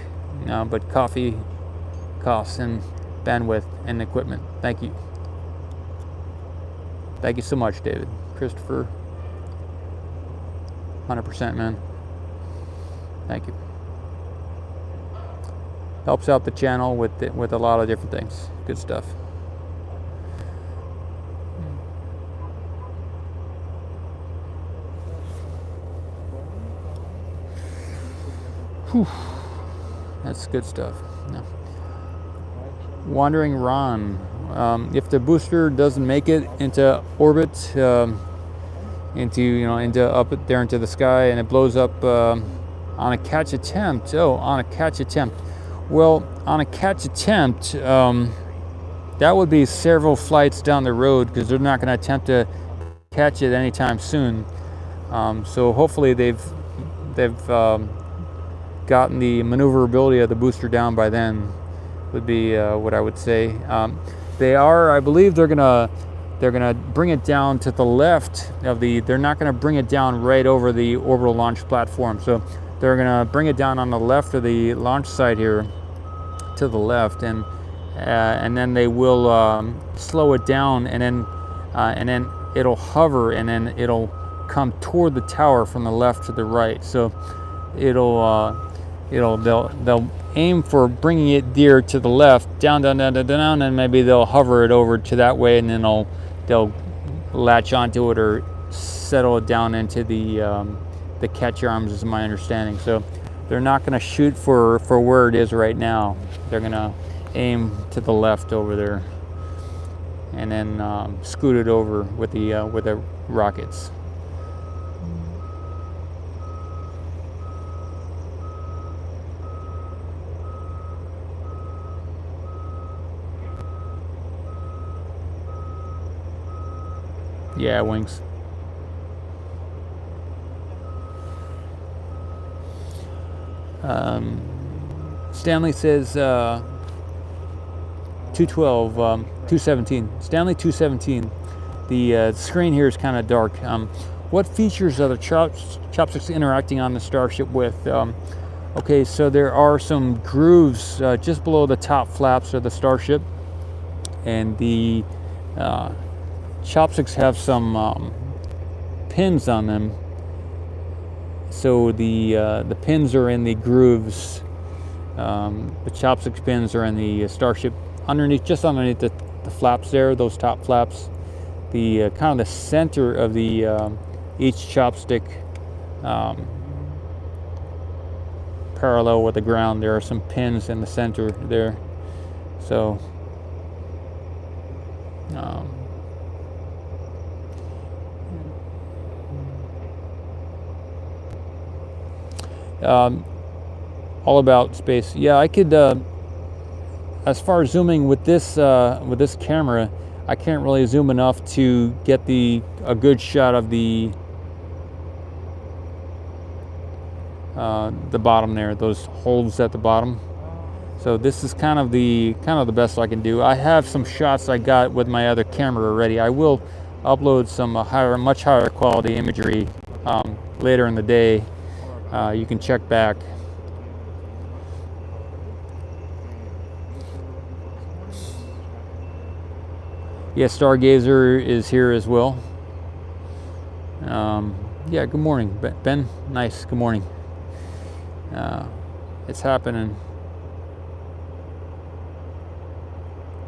but coffee costs and bandwidth and equipment. Thank you. Thank you so much, David. Christopher, 100%, man. Thank you. Helps out the channel with a lot of different things. Good stuff. Whew. That's good stuff. Yeah. Wandering Ron. If the booster doesn't make it into orbit, into up there into the sky, and it blows up on a catch attempt. Oh, on a catch attempt. Well, on a catch attempt, that would be several flights down the road because they're not going to attempt to catch it anytime soon. So hopefully they've gotten the maneuverability of the booster down by then. Would be what I would say. I believe they're gonna bring it down to the left of the. They're not gonna bring it down right over the orbital launch platform. So they're gonna bring it down on the left of the launch site here, to the left, and then they will slow it down, and then it'll hover, and then it'll come toward the tower from the left to the right. So they'll aim for bringing it there to the left, down, and maybe they'll hover it over to that way, and then they'll latch onto it or settle it down into the catch arms, is my understanding. So they're not going to shoot for where it is right now. They're going to aim to the left over there, and then scoot it over with the rockets. Yeah, wings. Stanley says 212, 217. Stanley 217. The screen here is kind of dark. What features are the chopsticks interacting on the Starship with? Okay, so there are some grooves just below the top flaps of the Starship, and the chopsticks have some pins on them. So the pins are in the grooves. The chopsticks pins are in the Starship just underneath the flaps there, those top flaps. The kind of the center of the each chopstick, parallel with the ground. There are some pins in the center there. So. All about space. Yeah, I could. As far as zooming with this camera, I can't really zoom enough to get a good shot of the bottom there, those holes at the bottom. So this is kind of the best I can do. I have some shots I got with my other camera already. I will upload some much higher quality imagery later in the day. You can check back. Yeah, Stargazer is here as well. Yeah, good morning, Ben. Nice, good morning. It's happening.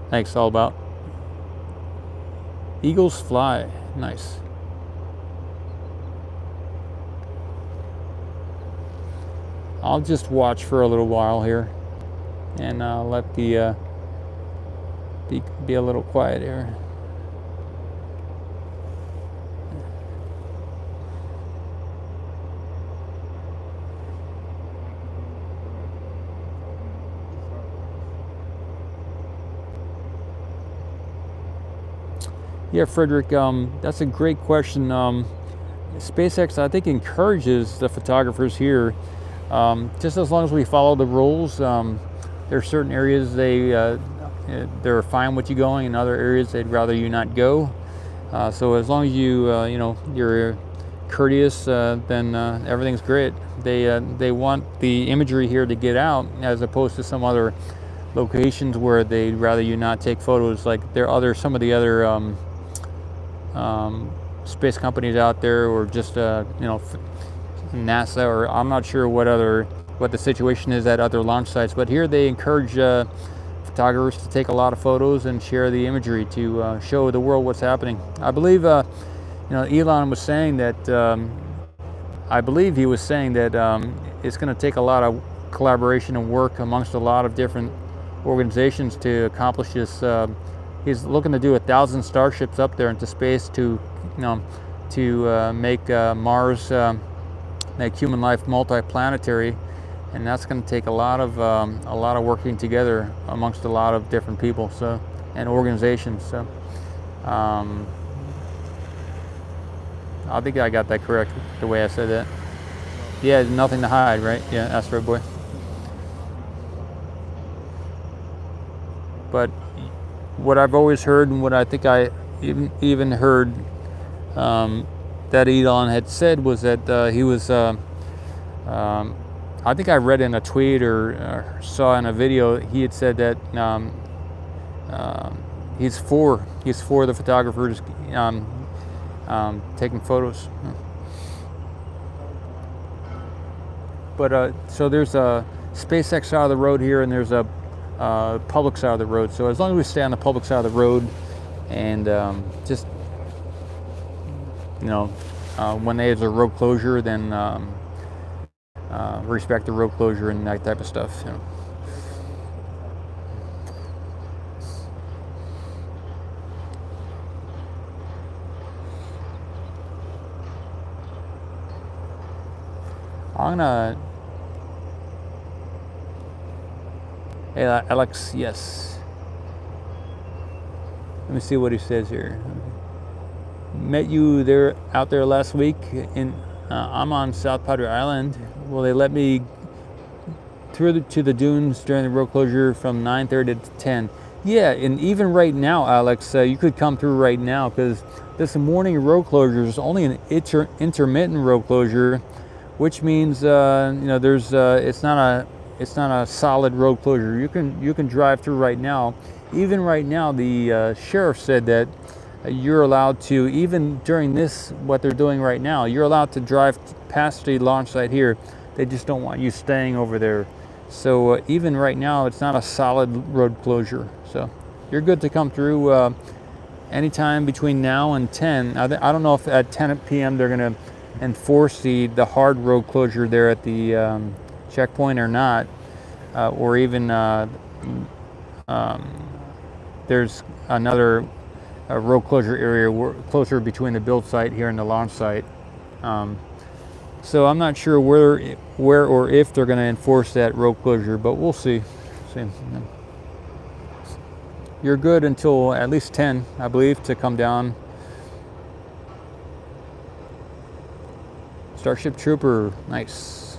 Thanks, all about. Eagles fly. Nice. I'll just watch for a little while here, and let the be a little quiet here. Yeah, Frederick, that's a great question. SpaceX, I think, encourages the photographers here, just as long as we follow the rules. There are certain areas they're fine with you going, in other areas they'd rather you not go. So as long as you're courteous, then everything's great. They want the imagery here to get out, as opposed to some other locations where they'd rather you not take photos. Like some of the other space companies out there, or just NASA, or I'm not sure what the situation is at other launch sites, but here they encourage photographers to take a lot of photos and share the imagery to show the world what's happening. I believe Elon was saying that it's going to take a lot of collaboration and work amongst a lot of different organizations to accomplish this. He's looking to do 1,000 starships up there into space to make Mars, make human life multiplanetary, and that's going to take a lot of working together amongst a lot of different people, and organizations. So I think I got that correct, the way I said that. Yeah, nothing to hide, right? Yeah, Asteroid Boy. But what I've always heard, and what I think I even heard that Elon had said, was that he was, I think I read in a tweet or saw in a video, he had said that he's for the photographers taking photos. But so there's a SpaceX side of the road here, and there's a public side of the road. So as long as we stay on the public side of the road, and just when there's a road closure, then respect the road closure and that type of stuff. I'm gonna. Hey, Alex, yes. Let me see what he says here. Met you out there last week. I'm on South Padre Island. Will they let me through to the dunes during the road closure from 9:30 to 10? Yeah, and even right now, Alex, you could come through right now, because this morning road closure is only an intermittent road closure, which means there's it's not a solid road closure. You can drive through right now. Even right now, the sheriff said that you're allowed to, even during this, what they're doing right now, you're allowed to drive past the launch site here. They just don't want you staying over there. So even right now, it's not a solid road closure. So you're good to come through anytime between now and 10. I don't know if at 10 p.m. they're going to enforce the hard road closure there at the checkpoint or not, or even there's another road closure area closer between the build site here and the launch site. So I'm not sure where or if they're going to enforce that road closure, but we'll see. You're good until at least 10, I believe, to come down. Starship Trooper, nice.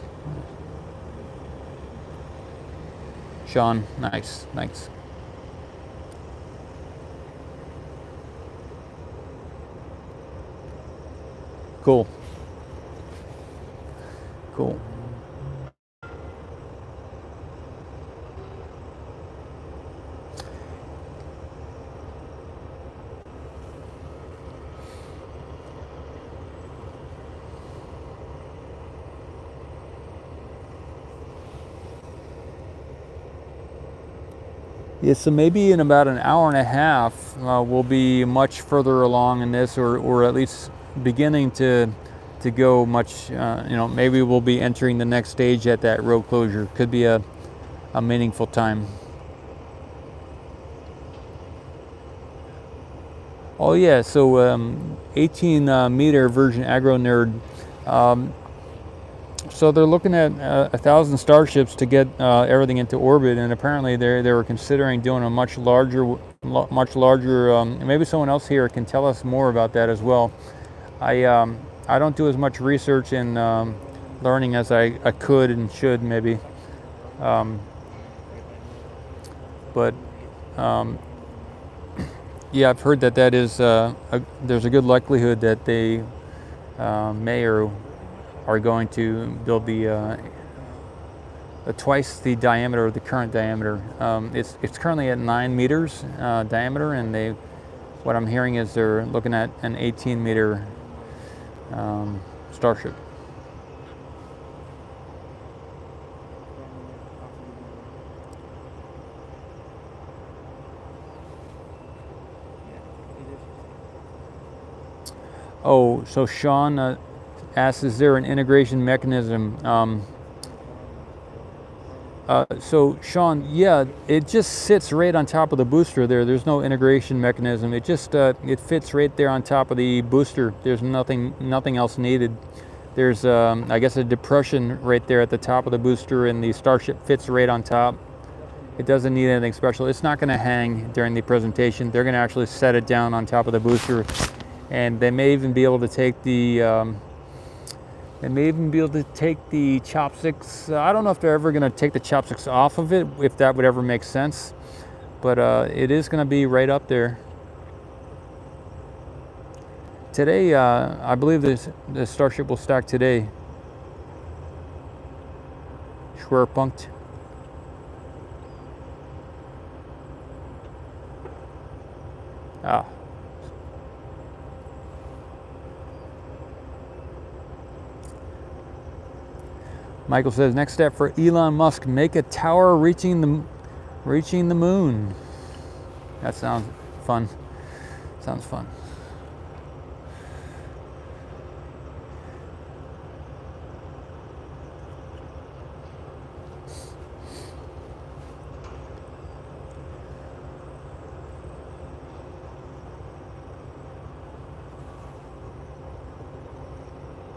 Sean, nice. Cool. Yeah, so maybe in about an hour and a half, we'll be much further along in this, or at least beginning to go much. Maybe we'll be entering the next stage at that road closure. Could be a meaningful time. Oh yeah, so 18 meter Virgin Agro Nerd. So they're looking at 1,000 starships to get everything into orbit, and apparently they were considering doing a much larger. Maybe someone else here can tell us more about that as well. I I don't do as much research in learning as I could and should maybe. But yeah, I've heard that that is there's a good likelihood that they may or are going to build the twice the diameter of the current diameter. It's currently at 9 meters diameter, and what I'm hearing is they're looking at an 18-meter Starship. Oh, so Sean asks, is there an integration mechanism? So Sean, yeah, it just sits right on top of the booster there. There's no integration mechanism. It just it fits right there on top of the booster. There's nothing else needed. There's I guess a depression right there at the top of the booster, and the Starship fits right on top. It doesn't need anything special. It's not going to hang during the presentation. They're going to actually set it down on top of the booster, and they may even be able to take the chopsticks. I don't know if they're ever going to take the chopsticks off of it, if that would ever make sense. But it is going to be right up there. Today, I believe the Starship will stack today. Schwerpunkt. Ah. Michael says, next step for Elon Musk, make a tower reaching the moon. That sounds fun. Sounds fun.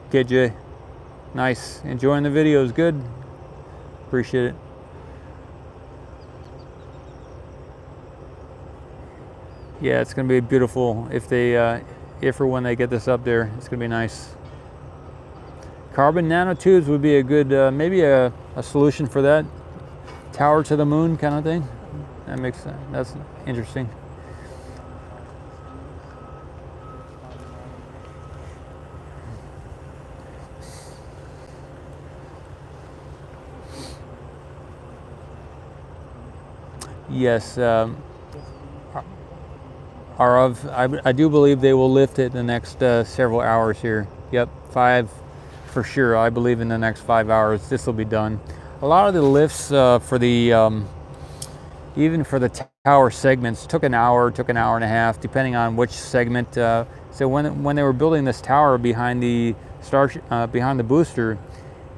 Okay, Jay. Nice. Enjoying the videos. Good. Appreciate it. Yeah, it's going to be beautiful if or when they get this up there. It's going to be nice. Carbon nanotubes would be a good, maybe a solution for that. Tower to the moon kind of thing. That's interesting. Yes, I do believe they will lift it in the next several hours here. Yep, 5 for sure. I believe in the next 5 hours this will be done. A lot of the lifts for the even for the tower segments took an hour and a half, depending on which segment. So when they were building this tower behind the behind the booster,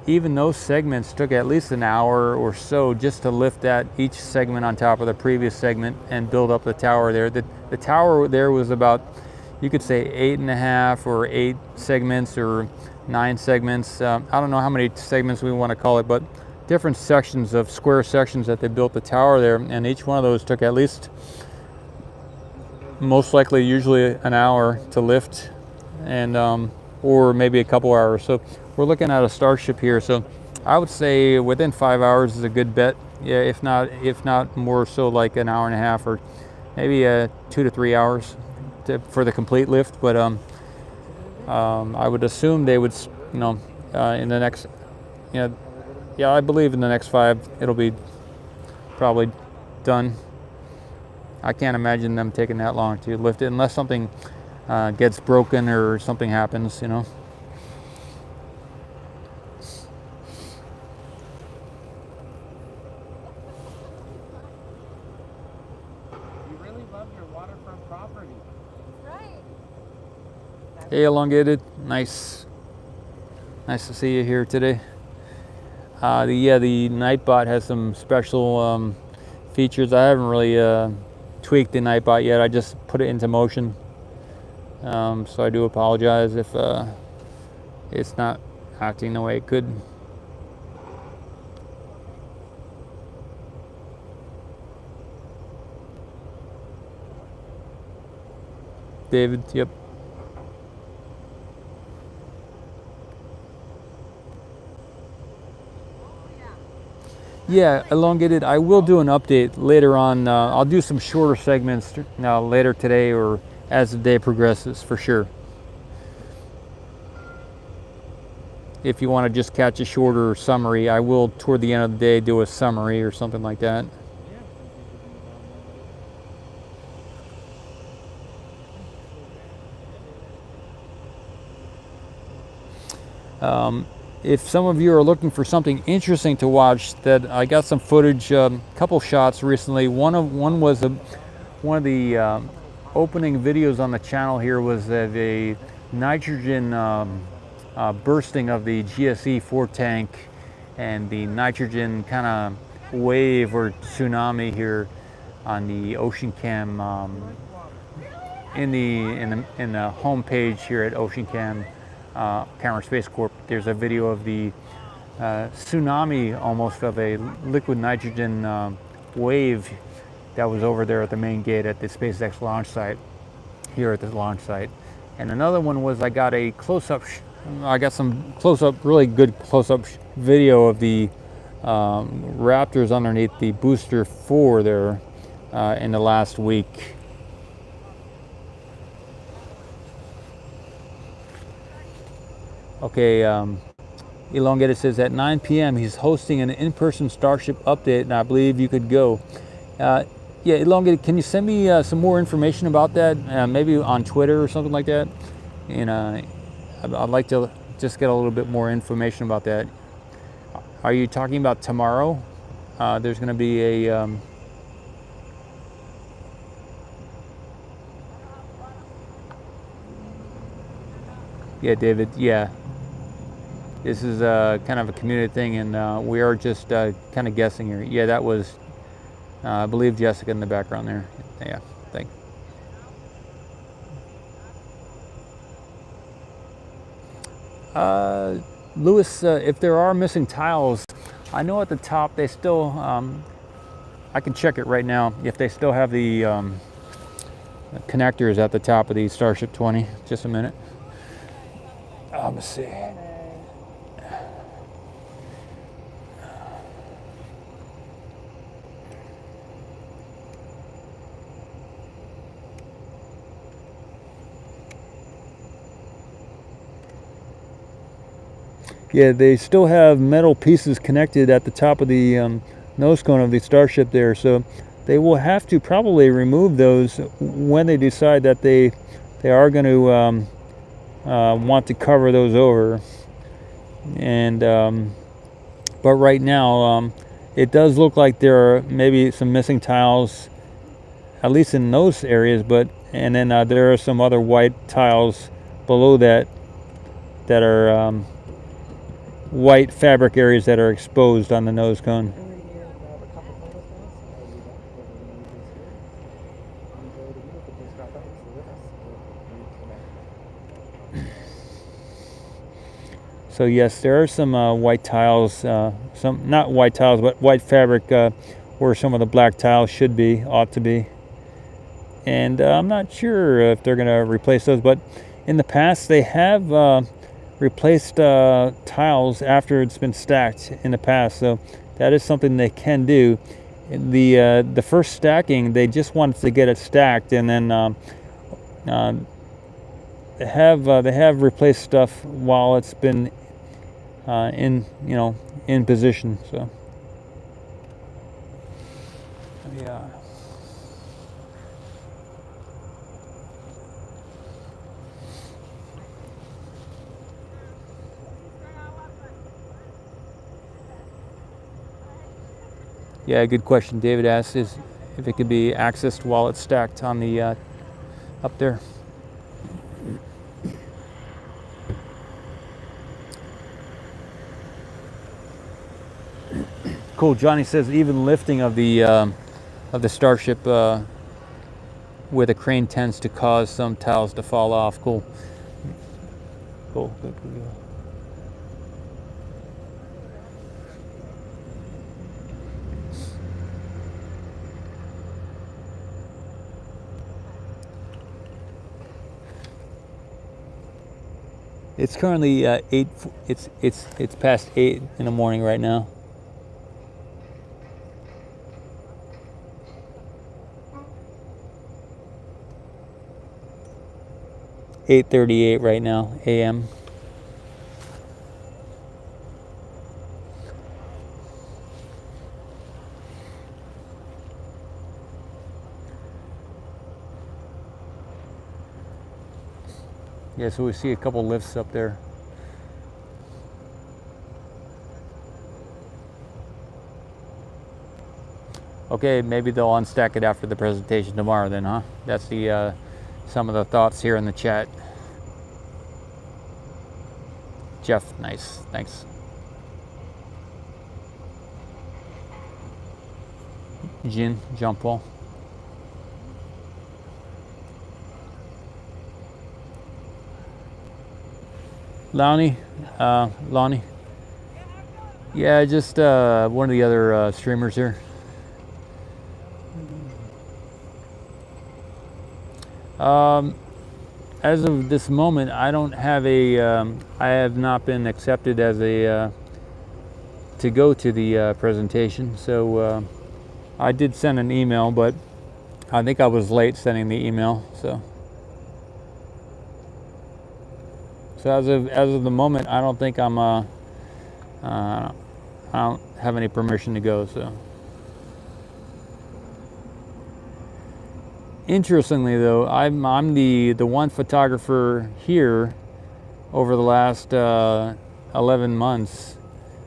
even those segments took at least an hour or so just to lift that each segment on top of the previous segment and build up the tower there. The tower there was about, you could say 8.5 or 8 segments or 9 segments. I don't know how many segments we want to call it, but different sections of square sections that they built the tower there, and each one of those took at least, most likely, usually an hour to lift, and or maybe a couple hours. So we're looking at a Starship here, so I would say within 5 hours is a good bet. Yeah, if not more so like an hour and a half, or maybe 2 to 3 hours for the complete lift. But I would assume they would, in the next, yeah, I believe in the next 5 it'll be probably done. I can't imagine them taking that long to lift it unless something gets broken or something happens, Hey, Elongated, nice to see you here today. The Nightbot has some special features. I haven't really tweaked the Nightbot yet. I just put it into motion, so I do apologize if it's not acting the way it could. David, yep. Yeah, elongated. I will do an update later on. I'll do some shorter segments now later today or as the day progresses for sure. If you want to just catch a shorter summary, I will toward the end of the day do a summary or something like that. If some of you are looking for something interesting to watch, that I got some footage, couple shots recently. One was one of the opening videos on the channel here was a nitrogen bursting of the GSE-4 tank and the nitrogen kind of wave or tsunami here on the Ocean Cam in the home page here at Ocean Cam. Camera Space Corp. There's a video of the tsunami almost of a liquid nitrogen wave that was over there at the main gate at the SpaceX launch site, here at the launch site. And another one was I got a close-up, really good close-up video of the Raptors underneath the booster 4 there in the last week. Okay, Elongated says at 9 p.m. he's hosting an in-person Starship update, and I believe you could go. Yeah, Elongated, can you send me some more information about that? Maybe on Twitter or something like that. And I'd like to just get a little bit more information about that. Are you talking about tomorrow? There's going to be a yeah, David. Yeah. This is kind of a community thing, and we are just kind of guessing here. Yeah, that was, I believe, Jessica in the background there. Yeah, thank you. Lewis, if there are missing tiles, I know at the top they still, I can check it right now, if they still have the connectors at the top of the Starship 20. Just a minute. Let's see. Yeah, they still have metal pieces connected at the top of the nose cone of the Starship there, so they will have to probably remove those when they decide that they are going to want to cover those over. And but right now it does look like there are maybe some missing tiles, at least in those areas, and then there are some other white tiles below that are white fabric areas that are exposed on the nose cone. So yes, there are some white tiles, some not white tiles, but white fabric where some of the black tiles ought to be. And I'm not sure if they're going to replace those, but in the past they have replaced tiles after it's been stacked in the past, so that is something they can do. The first stacking, they just wanted to get it stacked, and then they have replaced stuff while it's been in position. So yeah. Yeah, good question. David asked is if it could be accessed while it's stacked on the up there. Cool. Johnny says even lifting of the Starship with a crane tends to cause some tiles to fall off. Cool. Cool. Good. It's currently 8. It's past 8 in the morning right now. 8:38 right now, a.m. Yeah, so we see a couple lifts up there. Okay, maybe they'll unstack it after the presentation tomorrow then, huh? That's the some of the thoughts here in the chat. Jeff, nice, thanks. Jean-Paul. Lonnie. Yeah, just one of the other streamers here. As of this moment, I don't have a. I have not been accepted as a to go to the presentation. So I did send an email, but I think I was late sending the email. So as of the moment, I don't think I'm. I don't have any permission to go. So. Interestingly, though, I'm the one photographer here over the last 11 months.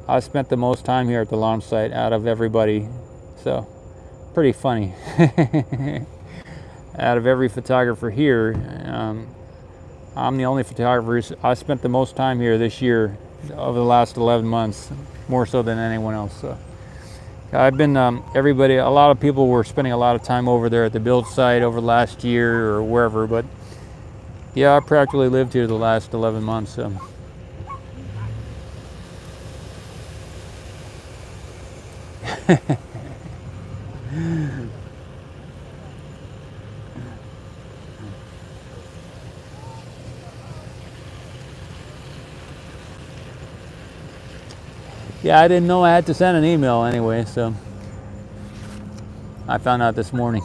I spent the most time here at the launch site out of everybody, so pretty funny. Out of every photographer here, I'm the only photographer. I spent the most time here this year over the last 11 months, more so than anyone else. So. I've been, a lot of people were spending a lot of time over there at the build site over the last year or wherever, but yeah, I practically lived here the last 11 months. So. Yeah, I didn't know I had to send an email anyway, so I found out this morning.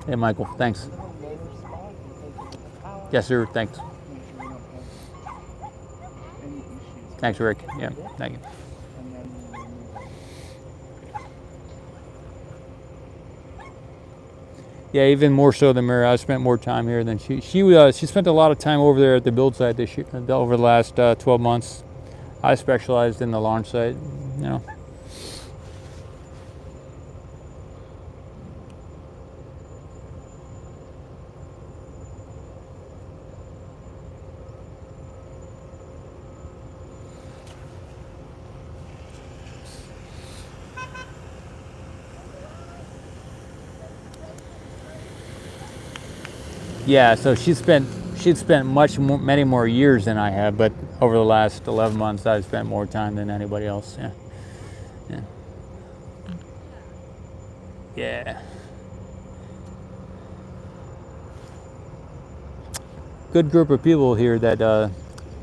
Hey, Michael, thanks. Yes, sir, thanks. Thanks, Rick. Yeah, thank you. Yeah, even more so than Mary. I spent more time here than she. She spent a lot of time over there at the build site this year, over the last 12 months. I specialized in the launch site, you know. Yeah, so she'd spent many more years than I have, but over the last 11 months, I've spent more time than anybody else. Yeah, yeah, yeah. Good group of people here that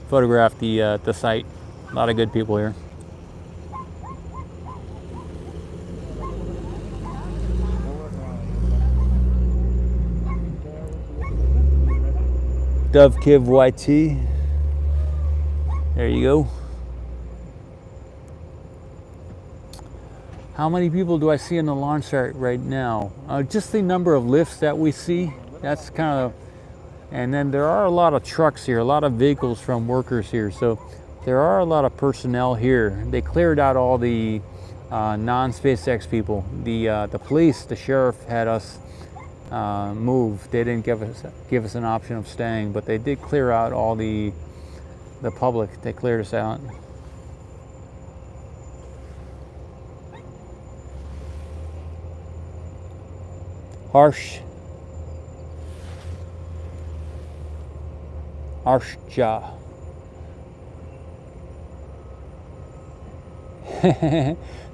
photographed the site. A lot of good people here. Dove Kiv YT. There you go. How many people do I see in the launch site right now? Just the number of lifts that we see. That's kind of, and then there are a lot of trucks here, a lot of vehicles from workers here. So there are a lot of personnel here. They cleared out all the non-SpaceX people. The police, the sheriff had us move. They didn't give us an option of staying, but they did clear out all the public. They cleared us out. Harsha.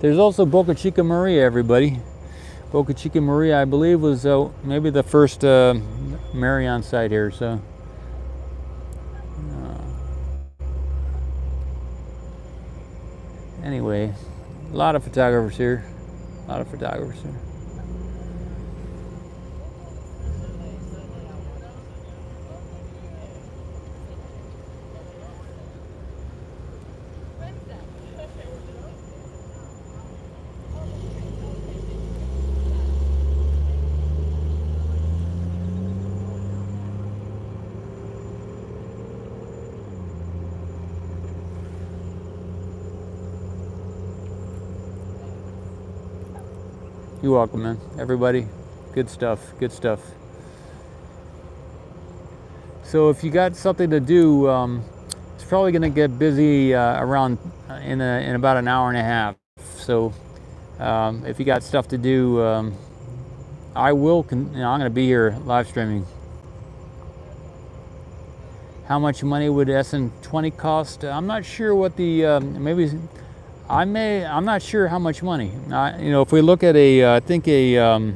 There's also Boca Chica Maria, everybody. Boca Chica Maria, I believe, was maybe the first Marion site here. So, Anyway, a lot of photographers here. A lot of photographers here. You're welcome, man. Everybody, good stuff, good stuff. So if you got something to do, it's probably going to get busy around in about an hour and a half. So if you got stuff to do, I will. I'm going to be here live streaming. How much money would SN20 cost? I'm not sure what the maybe. I'm not sure how much money. You know, if we look at I think a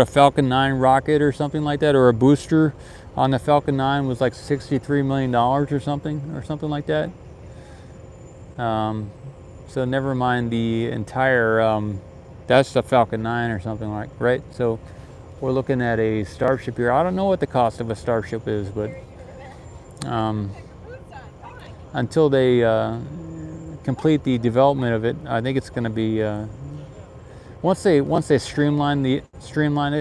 Falcon 9 rocket or something like that, or a booster on the Falcon 9 was like $63 million or something like that. So never mind the entire. That's the Falcon 9 or something like, right? So we're looking at a Starship here. I don't know what the cost of a Starship is, but until they complete the development of it, I think it's going to be once they streamline it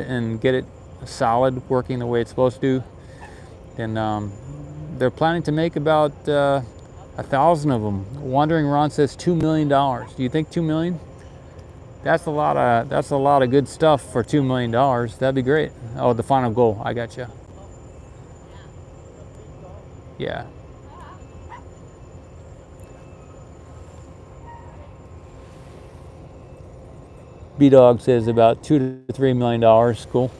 and get it solid, working the way it's supposed to, then they're planning to make about 1,000 of them. Wandering Ron says $2 million. Do you think 2 million? That's a lot of good stuff for $2 million. That'd be great. Oh, the final goal. I got you. Yeah. B-Dog says about $2 to $3 million. Cool.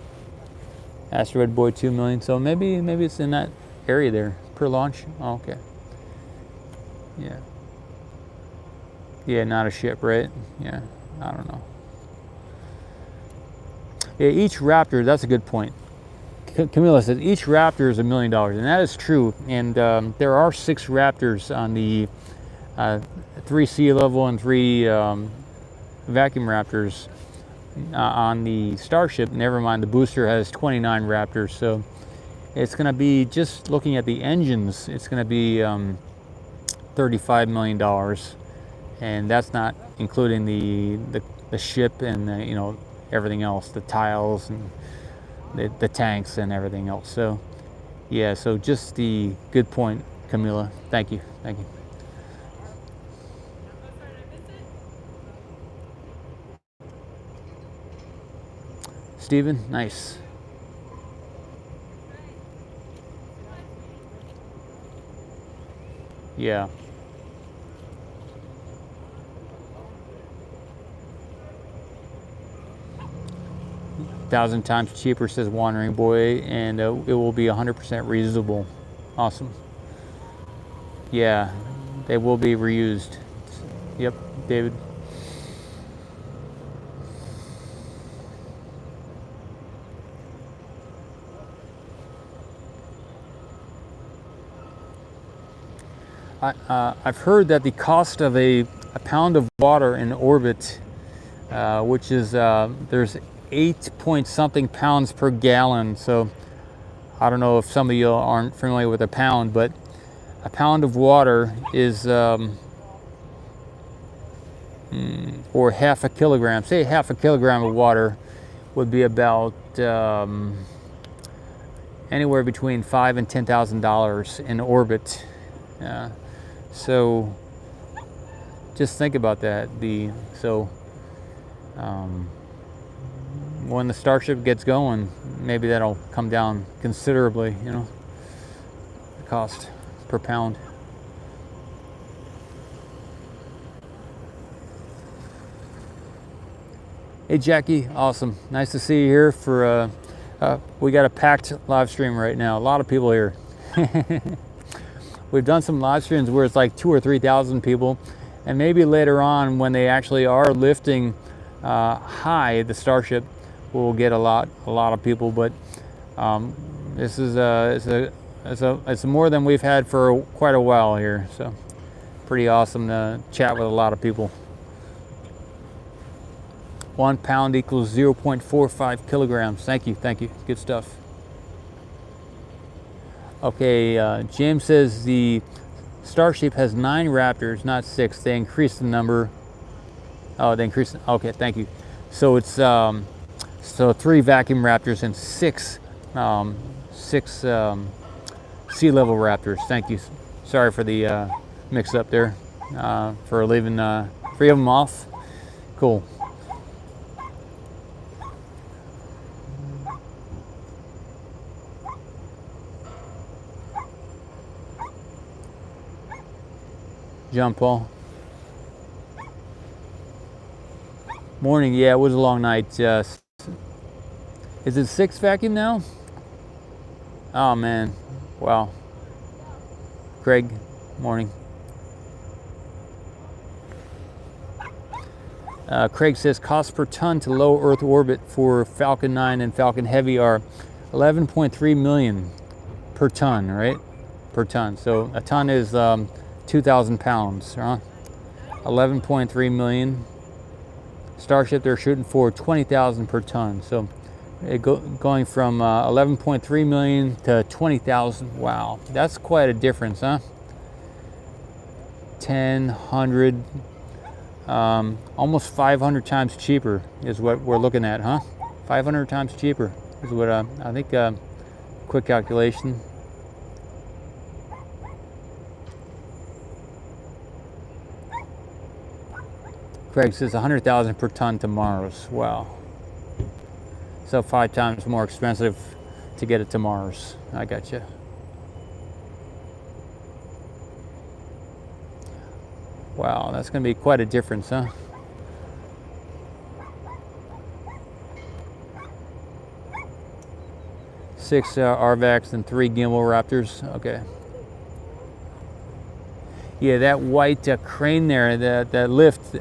Asteroid Boy 2 million. So maybe it's in that area there per launch. Oh, okay. Yeah. Yeah, not a ship, right? Yeah. I don't know. Yeah, each Raptor. That's a good point. Camila says each Raptor is $1 million, and that is true. And there are 6 Raptors on the 3 sea level and 3 vacuum Raptors on the Starship. Never mind, the booster has 29 Raptors. So it's going to be, just looking at the engines, it's going to be $35 million, and that's not including the ship and you know, everything else, the tiles and the tanks and everything else. So yeah, so just the good point, Camila. Thank you. Steven, nice. Yeah. $1,000 times cheaper, says Wandering Boy, and it will be 100% reusable. Awesome. Yeah, they will be reused. Yep, David. I've heard that the cost of a pound of water in orbit, which is there's 8 point something pounds per gallon. So I don't know if some of you aren't familiar with a pound, but a pound of water is or half a kilogram. Say half a kilogram of water would be about anywhere between $5,000 and $10,000 in orbit. So just think about that. When the Starship gets going, maybe that'll come down considerably, you know, the cost per pound. Hey Jackie, awesome. Nice to see you here for, we got a packed live stream right now. A lot of people here. We've done some live streams where it's like 2,000 or 3,000 people, and maybe later on when they actually are lifting high, the Starship will get a lot of people. But this is it's more than we've had for quite a while here. So pretty awesome to chat with a lot of people. 1 pound equals 0.45 kilograms. Thank you, good stuff. Okay, James says the Starship has 9 Raptors, not 6. They increased the number. Oh, they increased. Okay, thank you. So it's so 3 vacuum Raptors and 6 sea level Raptors. Thank you. Sorry for the mix up there. For leaving 3 of them off. Cool. John Paul. Morning, yeah, it was a long night. Is it 6 vacuum now? Oh man, wow. Craig, morning. Craig says cost per ton to low Earth orbit for Falcon 9 and Falcon Heavy are 11.3 million per ton, right? Per ton. So a ton is 2,000 pounds, huh? 11.3 million. Starship, they're shooting for 20,000 per ton. So going from 11.3 million to 20,000. Wow, that's quite a difference, huh? 10, 100, almost 500 times cheaper is what we're looking at, huh? 500 times cheaper is what I think. Quick calculation. Craig says 100,000 per ton to Mars. Wow. So 5 times more expensive to get it to Mars. I got you. Wow, that's going to be quite a difference, huh? Six RVACs and 3 gimbal Raptors. Okay. Yeah, that white crane there, that lift,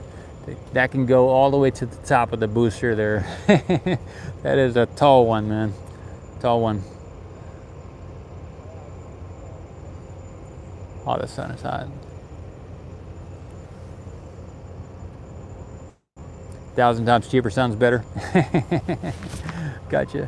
that can go all the way to the top of the booster there. That is a tall one, man. Tall one. Oh, the sun is hot. 1,000 times cheaper sounds better. Gotcha.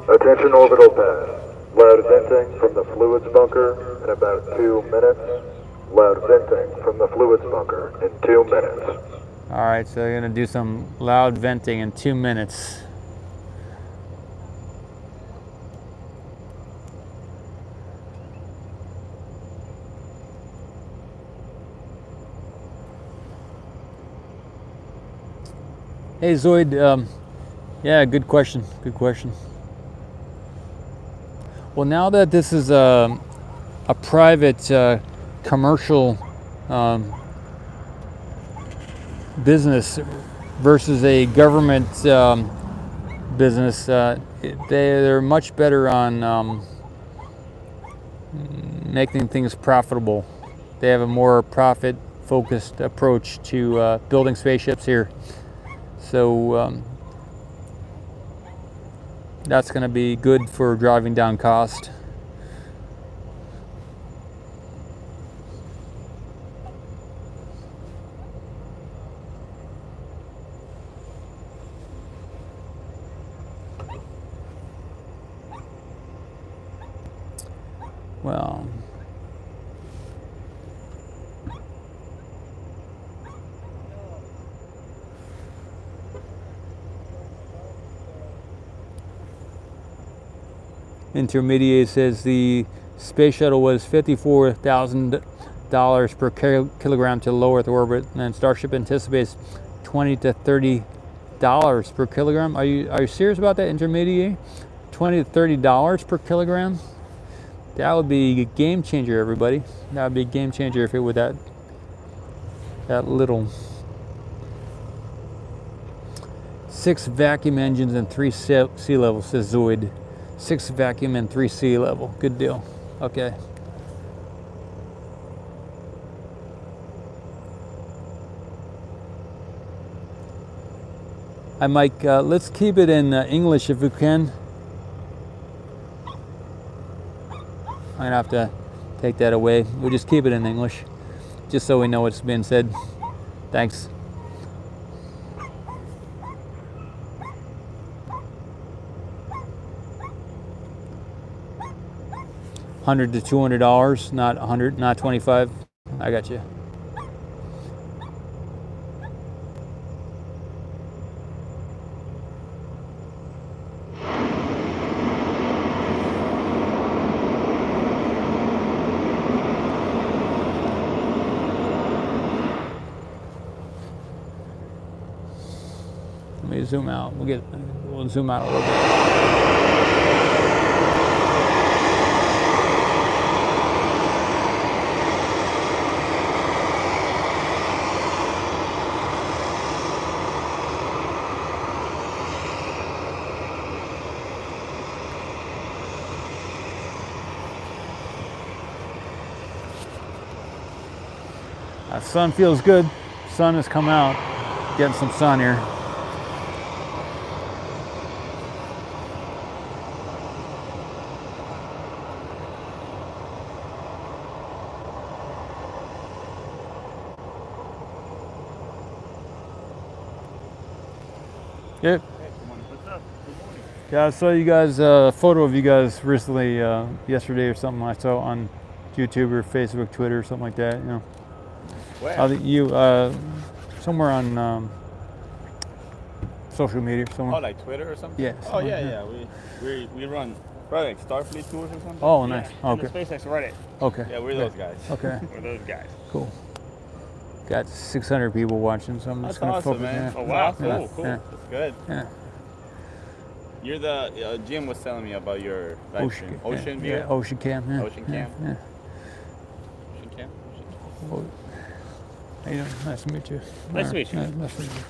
Attention orbital pad. Loud venting from the fluids bunker in about 2 minutes. Loud venting from the fluids bunker in 2 minutes. All right, so you're gonna do some loud venting in 2 minutes. Hey Zoid, yeah, good question. Good question. Well, now that this is a private commercial business versus a government business, they're much better on making things profitable. They have a more profit-focused approach to building spaceships here. So that's going to be good for driving down cost. Well, Intermediate says the space shuttle was $54,000 per kilogram to low Earth orbit, and Starship anticipates $20 to $30 per kilogram. Are you serious about that, Intermediate? $20 to $30 per kilogram? That would be a game changer, everybody. That would be a game changer if it were that little. 6 vacuum engines and 3 sea level, says Zoid. 6 vacuum and 3 sea level. Good deal. Okay. Hi, Mike. Let's keep it in English if we can. I'm gonna have to take that away. We'll just keep it in English, just so we know what's being said. Thanks. $100 to $200, not 100, not 25. I got you. Let me zoom out. We'll zoom out a little bit. Sun feels good. Sun has come out. Getting some sun here. Yep. Yeah, I saw you guys, a photo of you guys recently, yesterday or something. I saw on YouTube or Facebook, Twitter, or something like that. You know. Where? You somewhere on social media somewhere. Oh, like Twitter or something? Yeah. Oh yeah. We run probably like Starfleet tours or something. Oh, nice. Yeah, Okay. and the SpaceX Reddit. Okay. Yeah, we're those guys. Okay. We're those guys. Cool. Got 600 people watching, so I'm That's just gonna awesome, focus. man. Yeah. Oh wow, Yeah. cool. Yeah. That's good. Yeah. You're the Jim was telling me about your live stream. Ocean View. Yeah. Ocean Cam. Yeah. Ocean Yeah. Cam. Yeah. Ocean Cam. Oh, how you doing? Nice to meet you. Nice to meet you. Nice to meet you.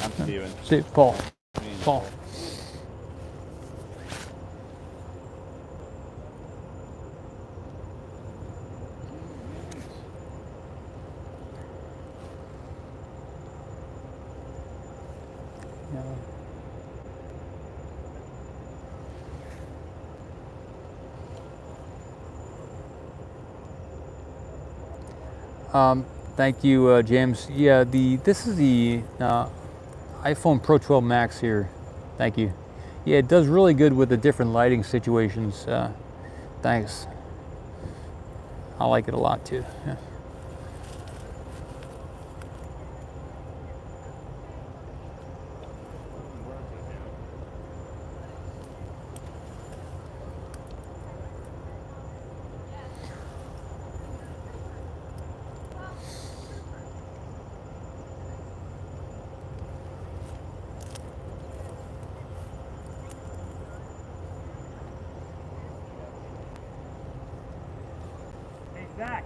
I'm Steven. See, Paul. Me and Paul. Thank you, James. Yeah, this is the iPhone Pro 12 Max here. Thank you. Yeah, it does really good with the different lighting situations. Thanks. I like it a lot too. Yeah. Zach.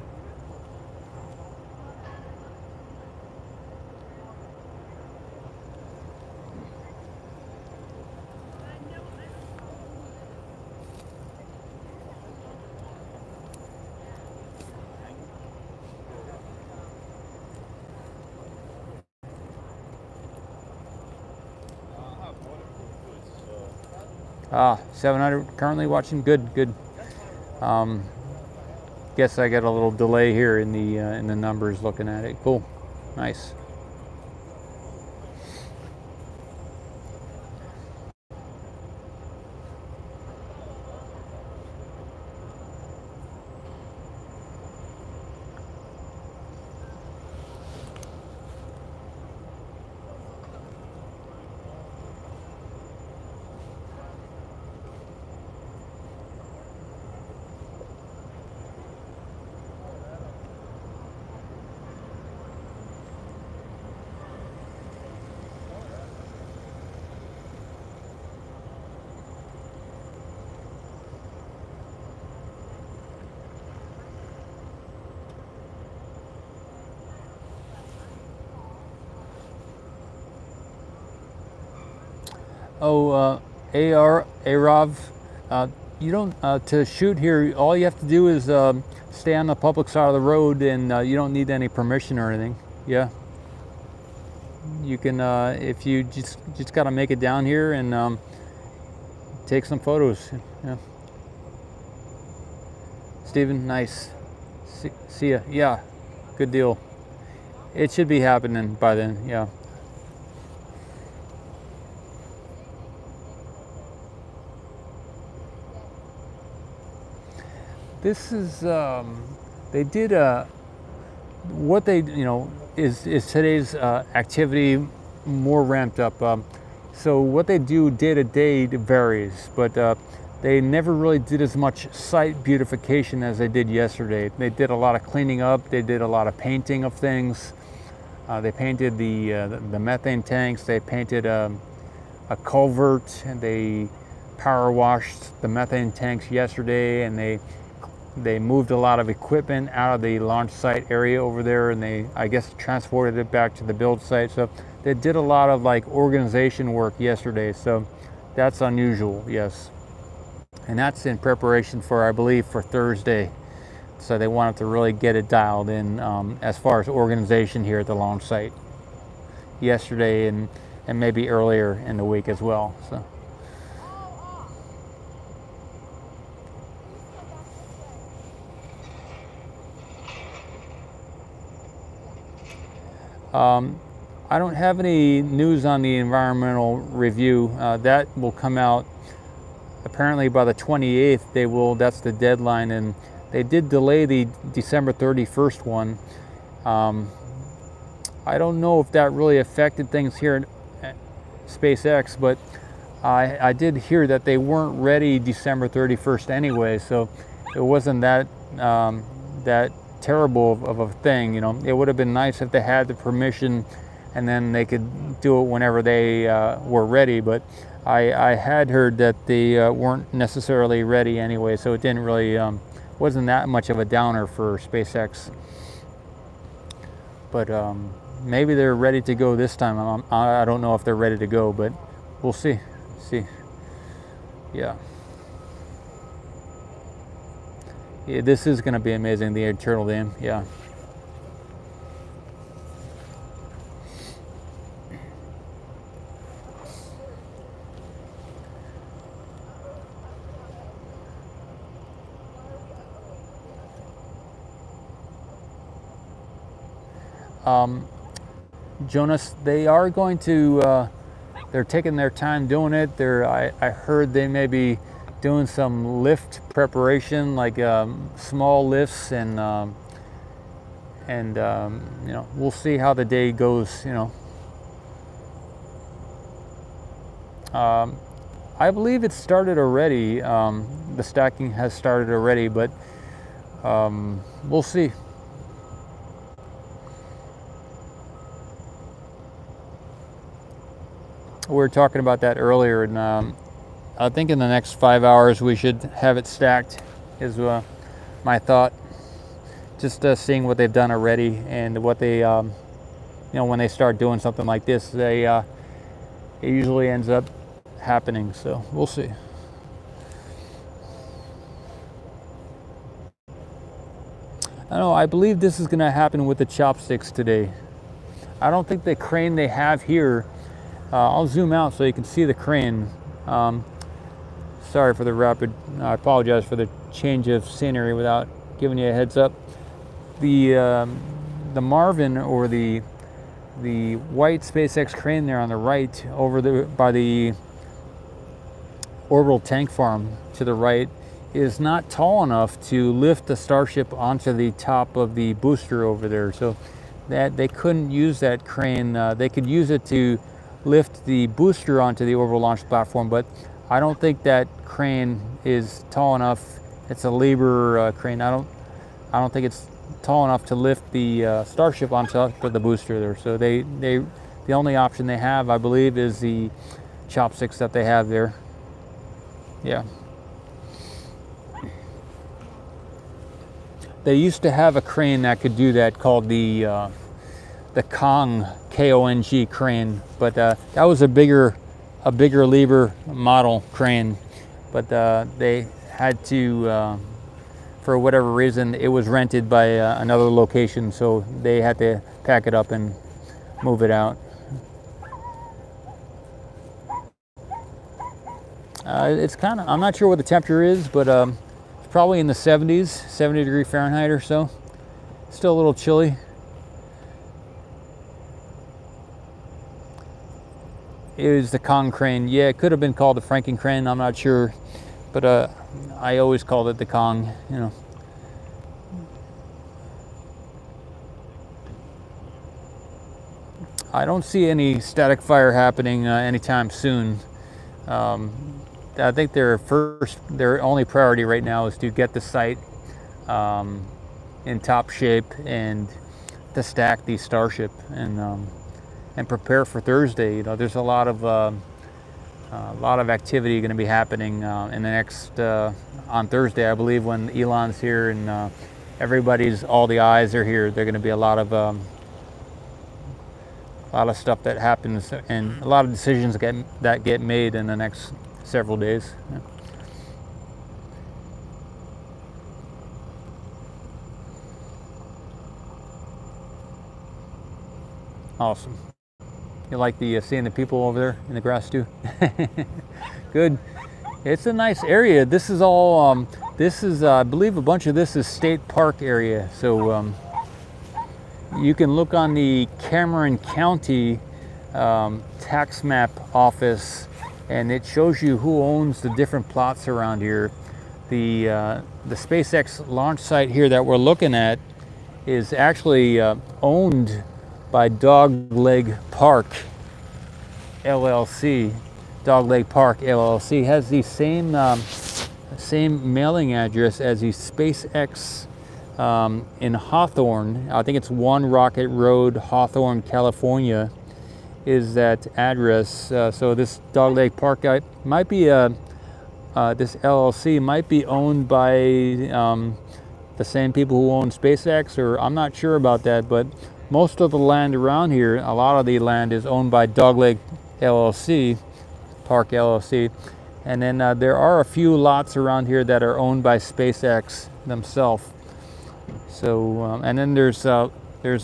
Ah, 700 currently watching. Good, good. Guess I got a little delay here in the numbers looking at it. Cool, nice. Oh, Arav, you don't, to shoot here, all you have to do is stay on the public side of the road, and you don't need any permission or anything. Yeah. You can, if you just got to make it down here and take some photos. Yeah. Steven, nice. See ya. Yeah, good deal. It should be happening by then. Yeah. This is they did what they is today's activity more ramped up. So what they do day to day varies, but they never really did as much site beautification as they did yesterday. They did a lot of cleaning up. They did a lot of painting of things. They painted the methane tanks. They painted a culvert, and they power washed the methane tanks yesterday, and they moved a lot of equipment out of the launch site area over there, and they, I guess, transported it back to the build site. So they did a lot of like organization work yesterday. So that's unusual, yes. And that's in preparation for, I believe, for Thursday. So they wanted to really get it dialed in as far as organization here at the launch site yesterday and maybe earlier in the week as well. So. I don't have any news on the environmental review. That will come out apparently by the 28th. They will. That's the deadline, and they did delay the December 31st one. I don't know if that really affected things here at SpaceX, but I did hear that they weren't ready December 31st anyway, so it wasn't that that terrible of a thing. It would have been nice if they had the permission and then they could do it whenever they were ready, but I had heard that they weren't necessarily ready anyway, so it didn't really wasn't that much of a downer for SpaceX. But maybe they're ready to go this time. I don't know if they're ready to go, but we'll see. Yeah, this is going to be amazing, the Eternal Dam. Yeah. Jonas, they are going to, they're taking their time doing it. I heard they may be doing some lift preparation, like small lifts, and we'll see how the day goes. I believe it started already. The stacking has started already, but we'll see. We were talking about that earlier, and I think in the next 5 hours we should have it stacked, is my thought. Just seeing what they've done already, and what they, when they start doing something like this, it usually ends up happening. So we'll see. I believe this is going to happen with the chopsticks today. I don't think the crane they have here. I'll zoom out so you can see the crane. Sorry for the rapid, I apologize for the change of scenery without giving you a heads up. The Marvin, or the white SpaceX crane there on the right, by the orbital tank farm to the right, is not tall enough to lift the Starship onto the top of the booster over there. So that they couldn't use that crane. They could use it to lift the booster onto the orbital launch platform, but I don't think that crane is tall enough. It's a Liebherr crane. I don't think it's tall enough to lift the Starship onto the booster there. So the only option they have, I believe, is the chopsticks that they have there. Yeah. They used to have a crane that could do that called the Kong, K-O-N-G crane, but that was a bigger Liebherr model crane, but they had to, for whatever reason, it was rented by another location, so they had to pack it up and move it out. It's kind of, I'm not sure what the temperature is, but it's probably in the 70s, 70 degree Fahrenheit or so. Still a little chilly. It was the Kong crane. Yeah, it could have been called the Franken crane. I'm not sure, but I always called it the Kong. You know. I don't see any static fire happening anytime soon. I think their only priority right now is to get the site in top shape and to stack the Starship and prepare for Thursday. You know, there's a lot of activity going to be happening in the next on Thursday, I believe, when Elon's here and all the eyes are here. There's going to be a lot of stuff that happens and a lot of decisions that get made in the next several days. Yeah. Awesome. You like seeing the people over there in the grass too? Good. It's a nice area. This is all, I believe a bunch of this is state park area. So you can look on the Cameron County tax map office and it shows you who owns the different plots around here. The SpaceX launch site here that we're looking at is actually owned by Dogleg Park LLC. Dogleg Park LLC has the same mailing address as the SpaceX in Hawthorne. I think it's 1 Rocket Road, Hawthorne, California is that address. So this Dogleg Park guy might be this LLC might be owned by the same people who own SpaceX, or I'm not sure about that, but most of the land around here, a lot of the land is owned by Dogleg LLC, Park LLC. And then there are a few lots around here that are owned by SpaceX themselves. So, and then there's a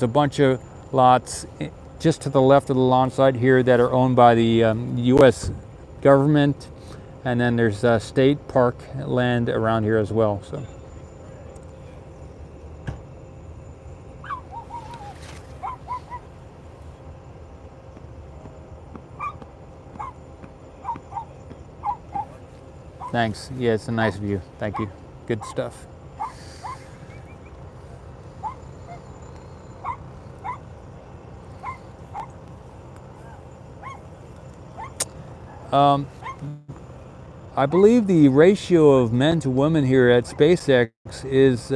bunch of lots just to the left of the launch site here that are owned by the U.S. government. And then there's state park land around here as well. So. Thanks. Yeah, it's a nice view. Thank you. Good stuff. I believe the ratio of men to women here at SpaceX is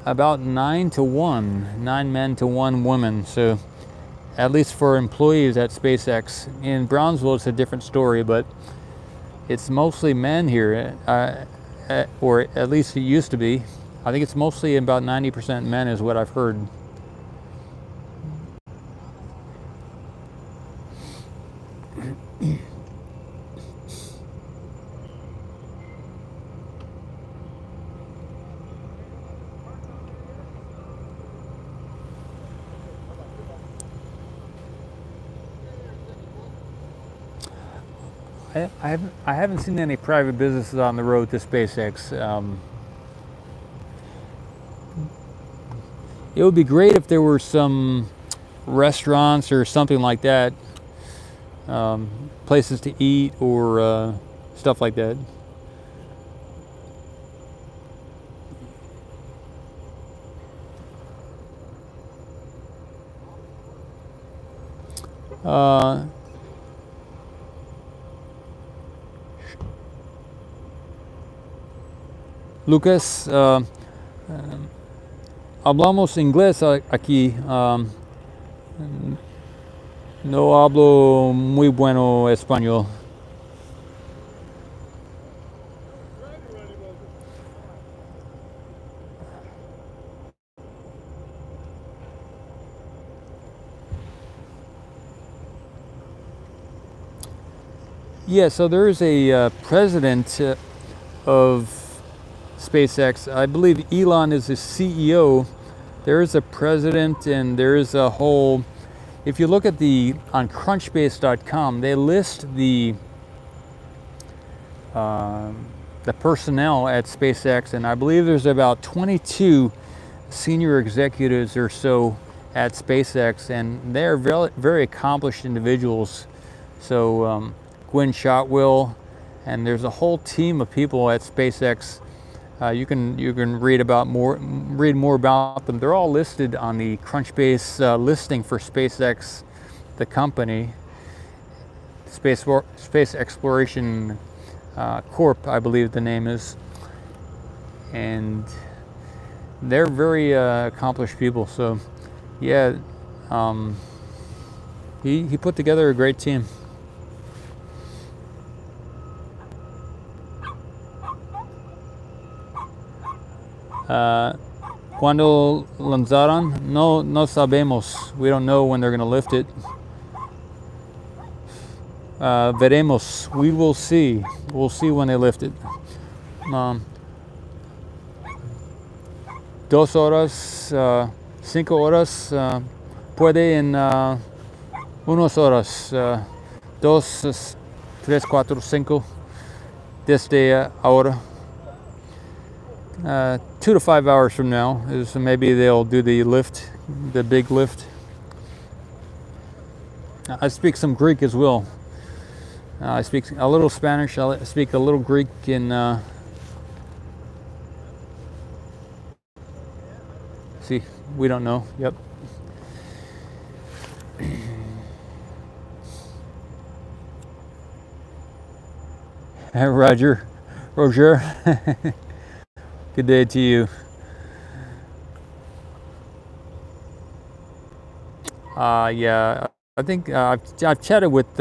about 9 to 1, 9 men to 1 woman. So at least for employees at SpaceX. In Brownsville, it's a different story, but it's mostly men here, or at least it used to be. I think it's mostly about 90% men is what I've heard. I haven't seen any private businesses on the road to SpaceX. It would be great if there were some restaurants or something like that, places to eat or stuff like that. Lucas, hablamos inglés aquí. No hablo muy bueno español. Yeah, so there is a president of SpaceX. I believe Elon is the CEO. There is a president and there is a whole, if you look at on crunchbase.com, they list the the personnel at SpaceX, and I believe there's about 22 senior executives or so at SpaceX, and they're very, very accomplished individuals. So Gwen Shotwell, and there's a whole team of people at SpaceX. You can read more about them. They're all listed on the Crunchbase listing for SpaceX, the company. Space Exploration CORP, I believe the name is, and they're very accomplished people. So, yeah, he put together a great team. Cuando lanzaron? No sabemos. We don't know when they're going to lift it. Veremos. We will see. We'll see when they lift it. 2 horas, 5 horas, puede en unas horas, 2, 3, 4, 5, desde ahora. 2 to 5 hours from now, so maybe they'll do the lift, the big lift. I speak some Greek as well. I speak a little Spanish. I speak a little Greek in. See, we don't know. Yep. Roger. Good day to you. Yeah, I think I've chatted with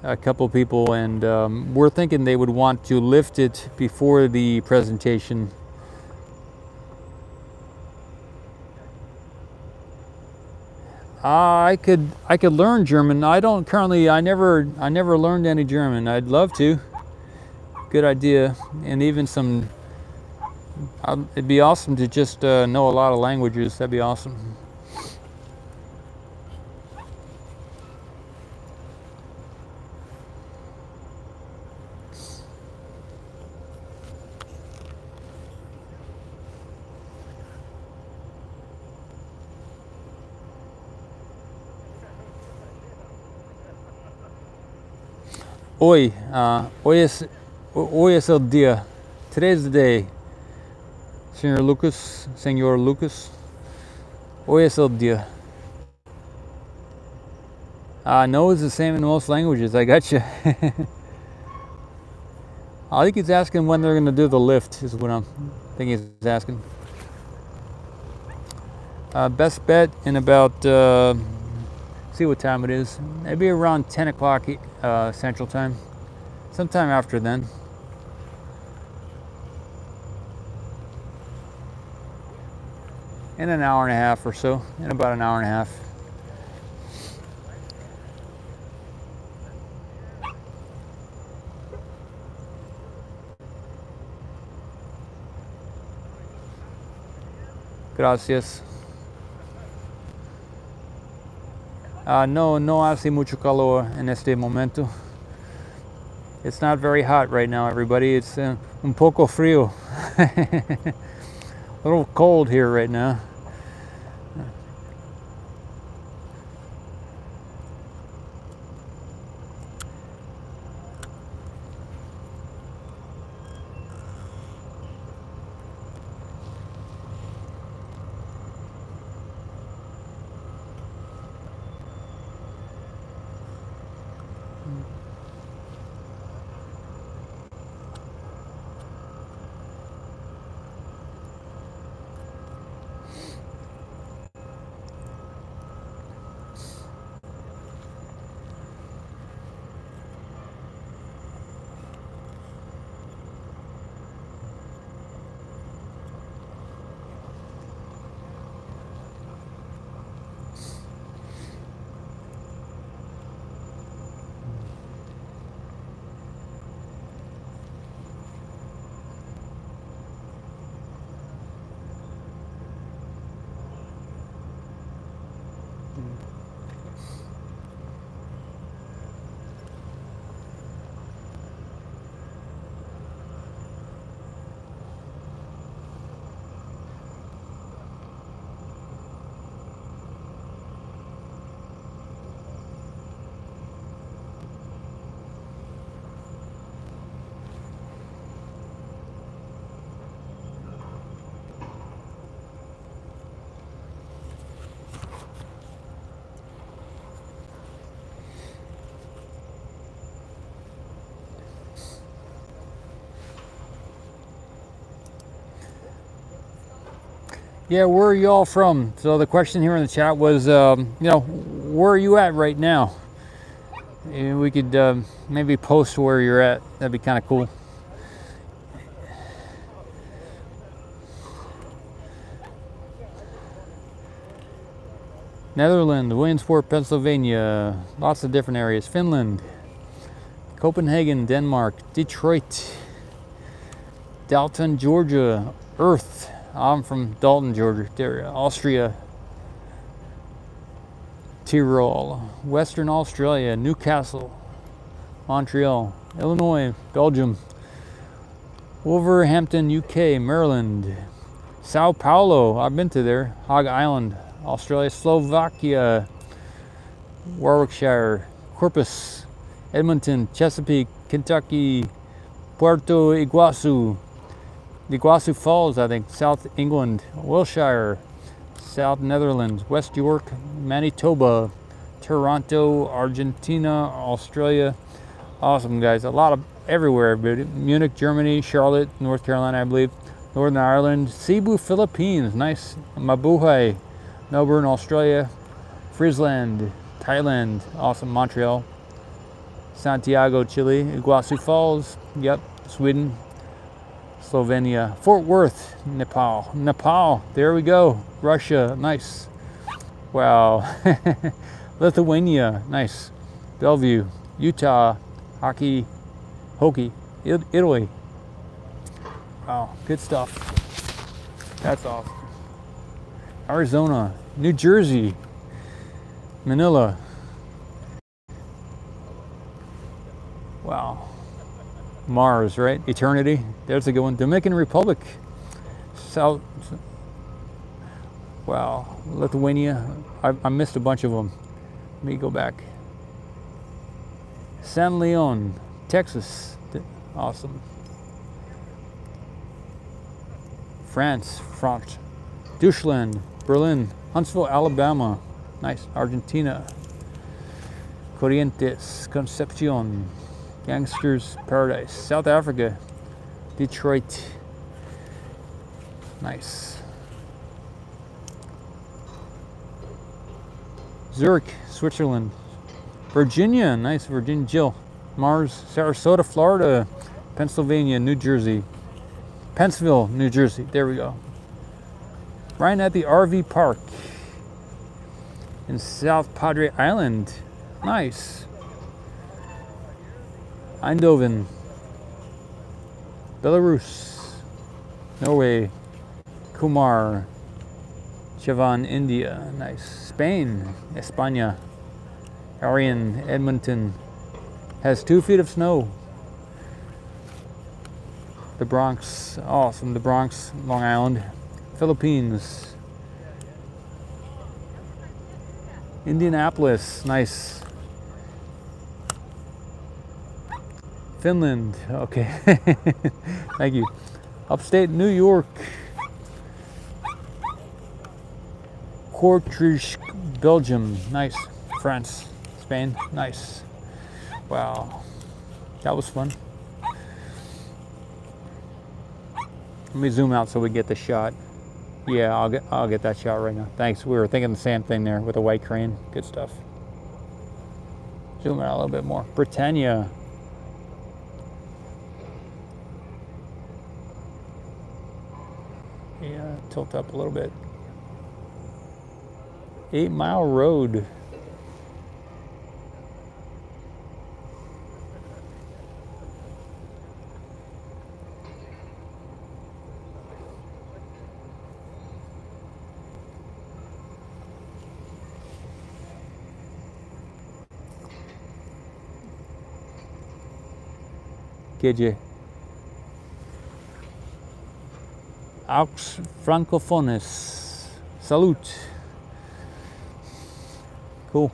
a couple people, and we're thinking they would want to lift it before the presentation. I could learn German. I never learned any German. I'd love to. Good idea. And even some, it'd be awesome to just know a lot of languages. That'd be awesome. Hoy es el día. Today's the day. Señor Lucas. Hoy es el día. No is the same in most languages. I got you. I think he's asking when they're going to do the lift, is what I'm thinking he's asking. Best bet in about, see what time it is. Maybe around 10 o'clock Central Time. Sometime after then. In an hour and a half or so. In about an hour and a half. Gracias. No hace mucho calor en este momento. It's not very hot right now, everybody. It's un poco frío. A little cold here right now. Yeah, where are you all from? So the question here in the chat was, where are you at right now? And we could maybe post where you're at. That'd be kind of cool. Netherlands, Williamsport, Pennsylvania, lots of different areas. Finland, Copenhagen, Denmark, Detroit, Dalton, Georgia, Earth. I'm from Dalton, Georgia, Austria, Tyrol, Western Australia, Newcastle, Montreal, Illinois, Belgium, Wolverhampton, UK, Maryland, Sao Paulo, I've been to there, Hog Island, Australia, Slovakia, Warwickshire, Corpus, Edmonton, Chesapeake, Kentucky, Puerto Iguazu, Iguazu Falls, I think, South England, Wiltshire, South Netherlands, West York, Manitoba, Toronto, Argentina, Australia. Awesome, guys. A lot of everywhere. Munich, Germany, Charlotte, North Carolina, I believe. Northern Ireland, Cebu, Philippines. Nice. Mabuhay, Melbourne, Australia. Friesland, Thailand. Awesome. Montreal. Santiago, Chile. Iguazu Falls. Yep. Sweden. Slovenia. Fort Worth, Nepal. Nepal. There we go. Russia. Nice. Wow. Lithuania. Nice. Bellevue. Utah. Hockey. Italy. Wow. Good stuff. That's awesome. Arizona. New Jersey. Manila. Wow. Mars, right? Eternity. There's a good one. Dominican Republic. South. Wow. Lithuania. I missed a bunch of them. Let me go back. San Leon, Texas. Awesome. France. Deutschland. Berlin. Huntsville, Alabama. Nice. Argentina. Corrientes. Concepcion. Gangsters Paradise. South Africa. Detroit. Nice. Zurich, Switzerland. Virginia. Nice. Virginia. Jill. Mars. Sarasota, Florida. Pennsylvania. New Jersey. Pennsville, New Jersey. There we go. Right at the RV park in South Padre Island. Nice. Eindhoven, Belarus, Norway, Kumar, Chavan, India. Nice. Spain, España, Arian, Edmonton. Has 2 feet of snow. The Bronx, awesome. The Bronx, Long Island. Philippines. Indianapolis, nice. Finland, okay. Thank you. Upstate New York. Kortrijk, Belgium, nice. France, Spain, nice. Wow, that was fun. Let me zoom out so we get the shot. Yeah, I'll get that shot right now. Thanks. We were thinking the same thing there with a white crane. Good stuff. Zoom out a little bit more. Britannia. Yeah, tilt up a little bit. 8 Mile Road. Gdzie? Aux Francophones. Salute. Cool.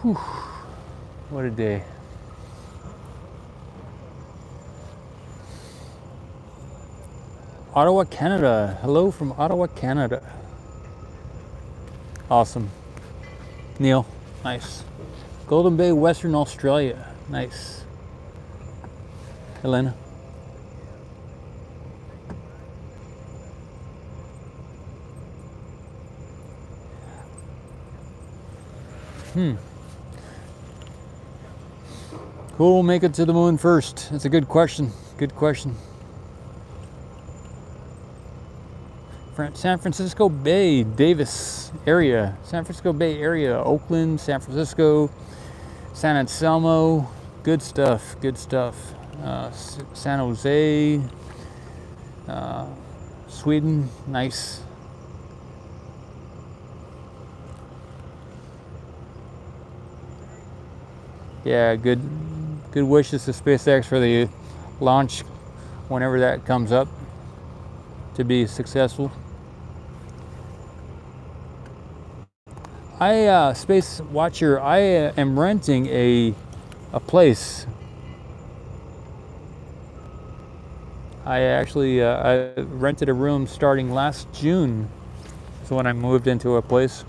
Whew. What a day. Ottawa, Canada. Hello from Ottawa, Canada. Awesome. Neil, nice. Golden Bay, Western Australia. Nice. Elena. Who will make it to the moon first? That's a good question. Good question. San Francisco Bay, Davis area. San Francisco Bay area, Oakland, San Francisco, San Anselmo. Good stuff, good stuff. San Jose, Sweden, nice. Yeah, good wishes to SpaceX for the launch whenever that comes up to be successful. Space Watcher, I am renting a place. I actually I rented a room starting last June. So when I moved into a place.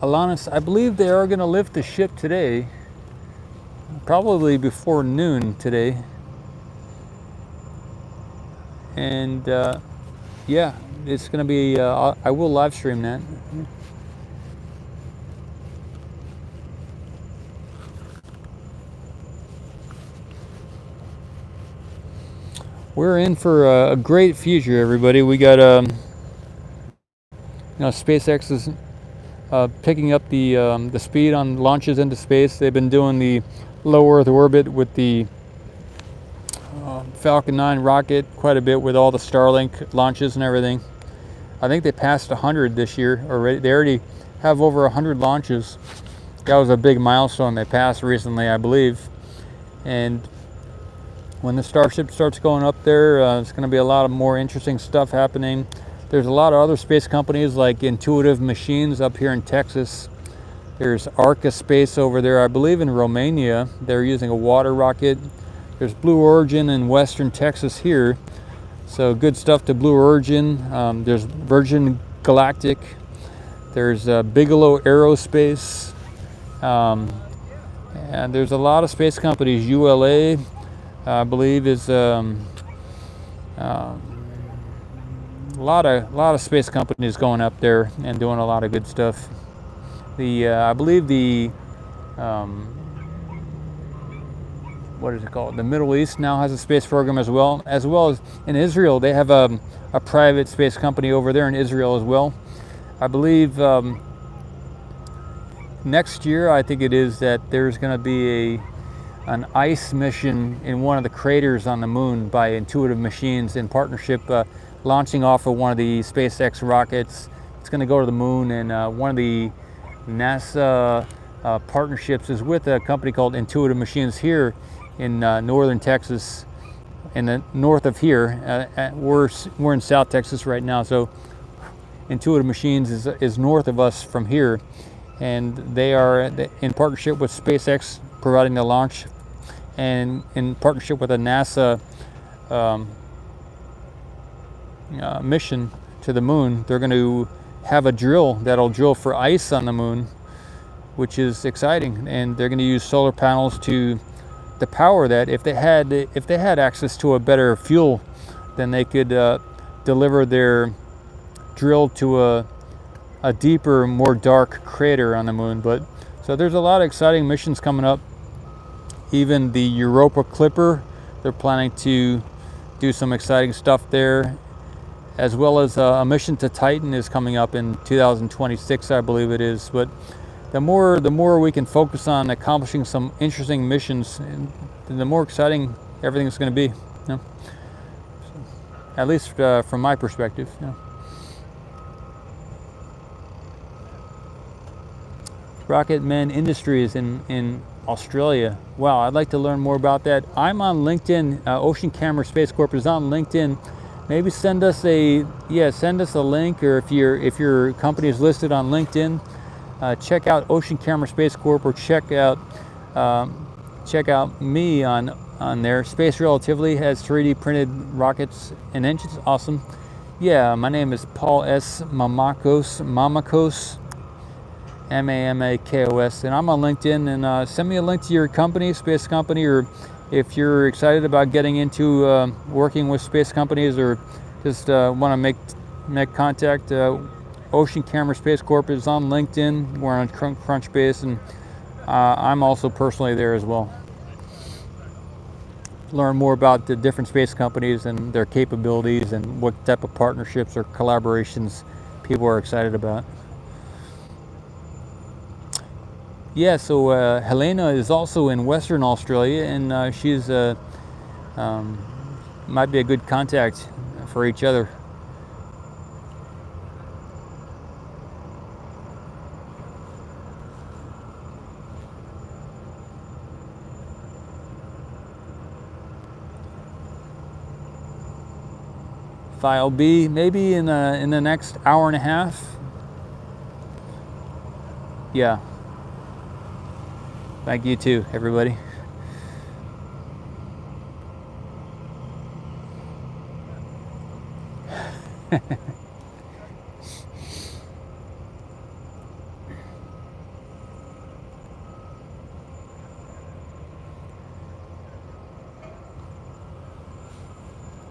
Alanis, I believe they are going to lift the ship today, probably before noon today. And yeah, it's going to be, I will live stream that. We're in for a great future, everybody. We got, SpaceX is picking up the speed on launches into space. They've been doing the low Earth orbit with the Falcon 9 rocket quite a bit with all the Starlink launches and everything. I think they passed 100 this year already. They already have over 100 launches. That was a big milestone they passed recently, I believe. And when the Starship starts going up there, it's going to be a lot of more interesting stuff happening. There's a lot of other space companies like Intuitive Machines up here in Texas. There's Arca Space over there, I believe in Romania. They're using a water rocket. There's Blue Origin in Western Texas here. So good stuff to Blue Origin. There's Virgin Galactic. There's Bigelow Aerospace. And there's a lot of space companies. ULA, I believe, is a lot of space companies going up there and doing a lot of good stuff. I believe the what is it called? The Middle East now has a space program as well as in Israel. They have a private space company over there in Israel as well. I believe next year, I think it is, that there's going to be an ice mission in one of the craters on the moon by Intuitive Machines in partnership, launching off of one of the SpaceX rockets. It's going to go to the moon, and one of the NASA partnerships is with a company called Intuitive Machines here in northern Texas, in the north of here. We're in South Texas right now, so Intuitive Machines is north of us from here, and they are in partnership with SpaceX providing the launch, and in partnership with a NASA mission to the moon. They're going to have a drill that'll drill for ice on the moon, which is exciting, and they're going to use solar panels to power that. If they had access to a better fuel, then they could deliver their drill to a deeper, more dark crater on the moon. But so there's a lot of exciting missions coming up. Even the Europa Clipper, they're planning to do some exciting stuff there, as well as a mission to Titan is coming up in 2026, I believe it is. But the more we can focus on accomplishing some interesting missions, the more exciting everything's going to be. You know? at least from my perspective. Yeah. Rocketman Industries in Australia. Wow, I'd like to learn more about that. I'm on LinkedIn. Ocean Camera Space Corp is on LinkedIn. Maybe send us a link, or if your company is listed on LinkedIn, check out Ocean Camera Space Corp, or check out me on there. Space Relatively has 3D printed rockets and engines. Awesome. Yeah, my name is Paul S. Mamakos, Mamakos, and I'm on LinkedIn. And send me a link to your company, space company, or if you're excited about getting into working with space companies, or just want to make contact. Ocean Camera Space Corp is on LinkedIn. We're on Crunchbase, and I'm also personally there as well. Learn more about the different space companies and their capabilities, and what type of partnerships or collaborations people are excited about. Yeah, so Helena is also in Western Australia, and she's might be a good contact for each other. File B, maybe in the next hour and a half. Yeah. Thank you too, everybody.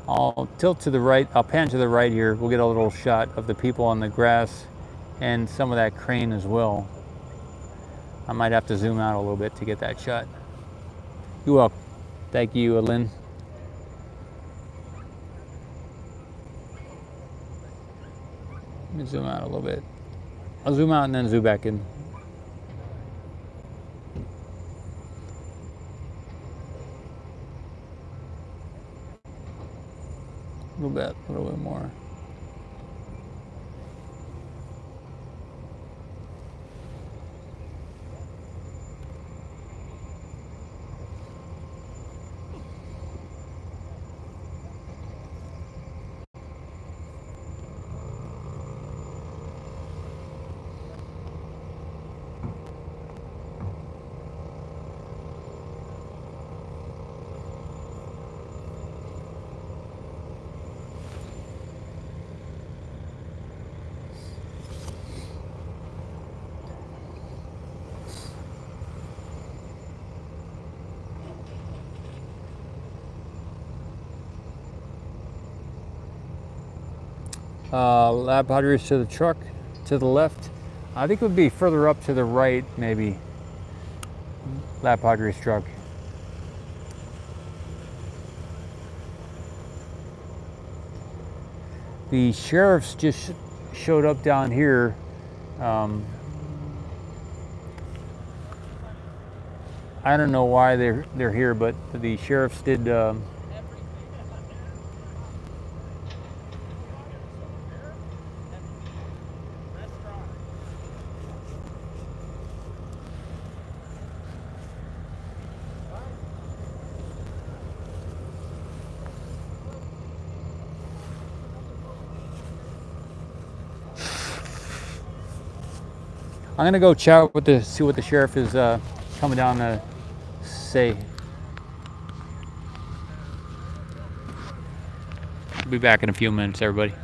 I'll tilt to the right, I'll pan to the right here. We'll get a little shot of the people on the grass and some of that crane as well. I might have to zoom out a little bit to get that shot. You're welcome. Thank you, Lynn. Let me zoom out a little bit. I'll zoom out and then zoom back in. A little bit more. Lab Padres to the truck, to the left. I think it would be further up to the right, maybe. Lab Padres truck. The sheriffs just showed up down here. I don't know why they're here, but the sheriffs did. I'm gonna go chat with see what the sheriff is coming down to say. I'll be back in a few minutes, everybody.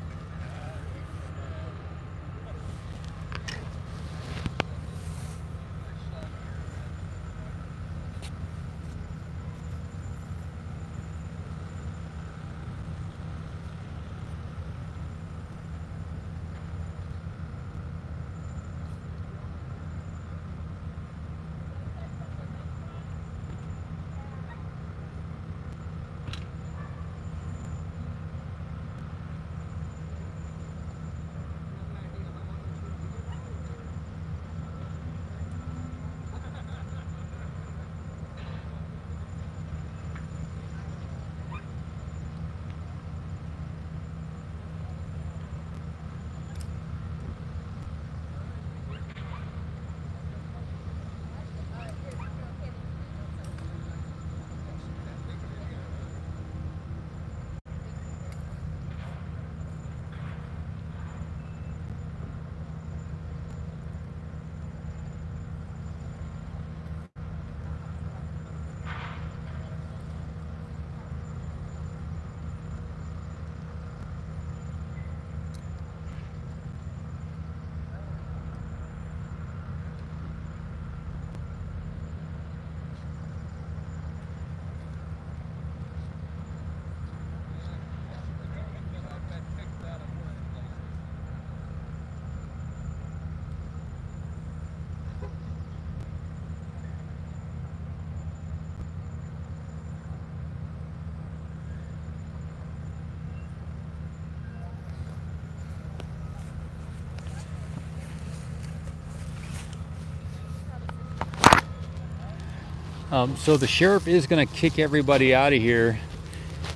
So the sheriff is going to kick everybody out of here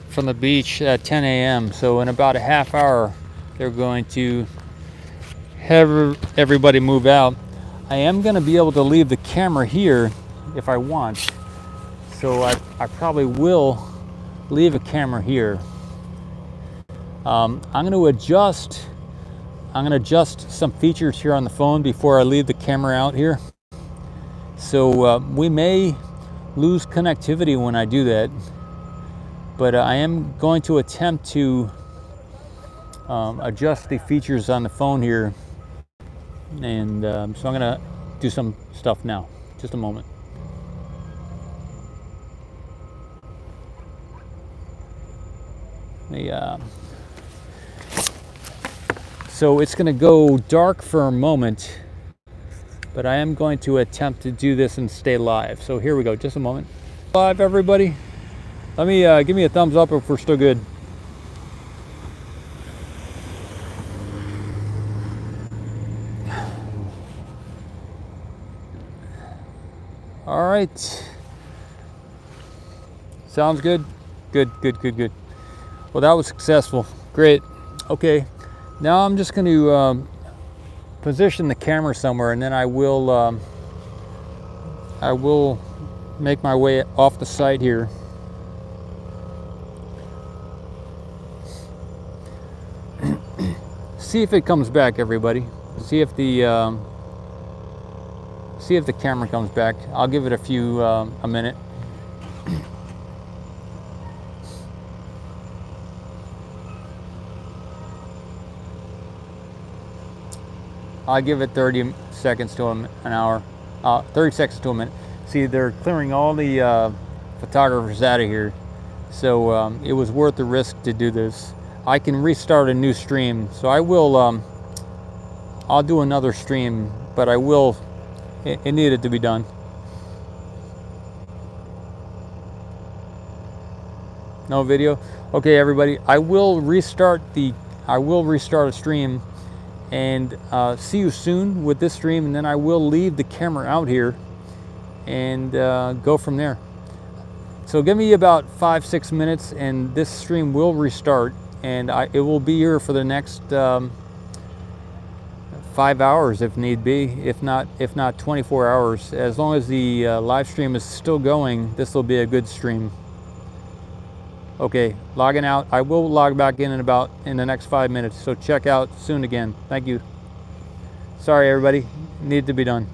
from the beach at 10 a.m. So in about a half hour, they're going to have everybody move out. I am going to be able to leave the camera here if I want. So I probably will leave a camera here. I'm going to adjust some features here on the phone before I leave the camera out here. So we may lose connectivity when I do that, but I am going to attempt to adjust the features on the phone here, and so I'm going to do some stuff now. Just a moment. So it's going to go dark for a moment, but I am going to attempt to do this and stay live. So here we go, just a moment. Live, everybody. Let me give me a thumbs up if we're still good. All right. Sounds good. Good. Well, that was successful. Great. Okay. Now I'm just going to position the camera somewhere, and then I will make my way off the site here. See if it comes back, everybody. See if the camera comes back. I'll give it a minute. I'll give it 30 seconds to an hour, 30 seconds to a minute. See, they're clearing all the photographers out of here, so it was worth the risk to do this. I can restart a new stream, so I will. I'll do another stream, but I will. It needed to be done. No video. Okay, everybody. I will restart a stream. And see you soon with this stream, and then I will leave the camera out here and go from there. So give me about 5-6 minutes and this stream will restart, and it will be here for the next 5 hours if need be, if not 24 hours. As long as the live stream is still going, this will be a good stream. Okay, logging out. I will log back in the next 5 minutes, so check out soon again. Thank you. Sorry everybody, needed to be done.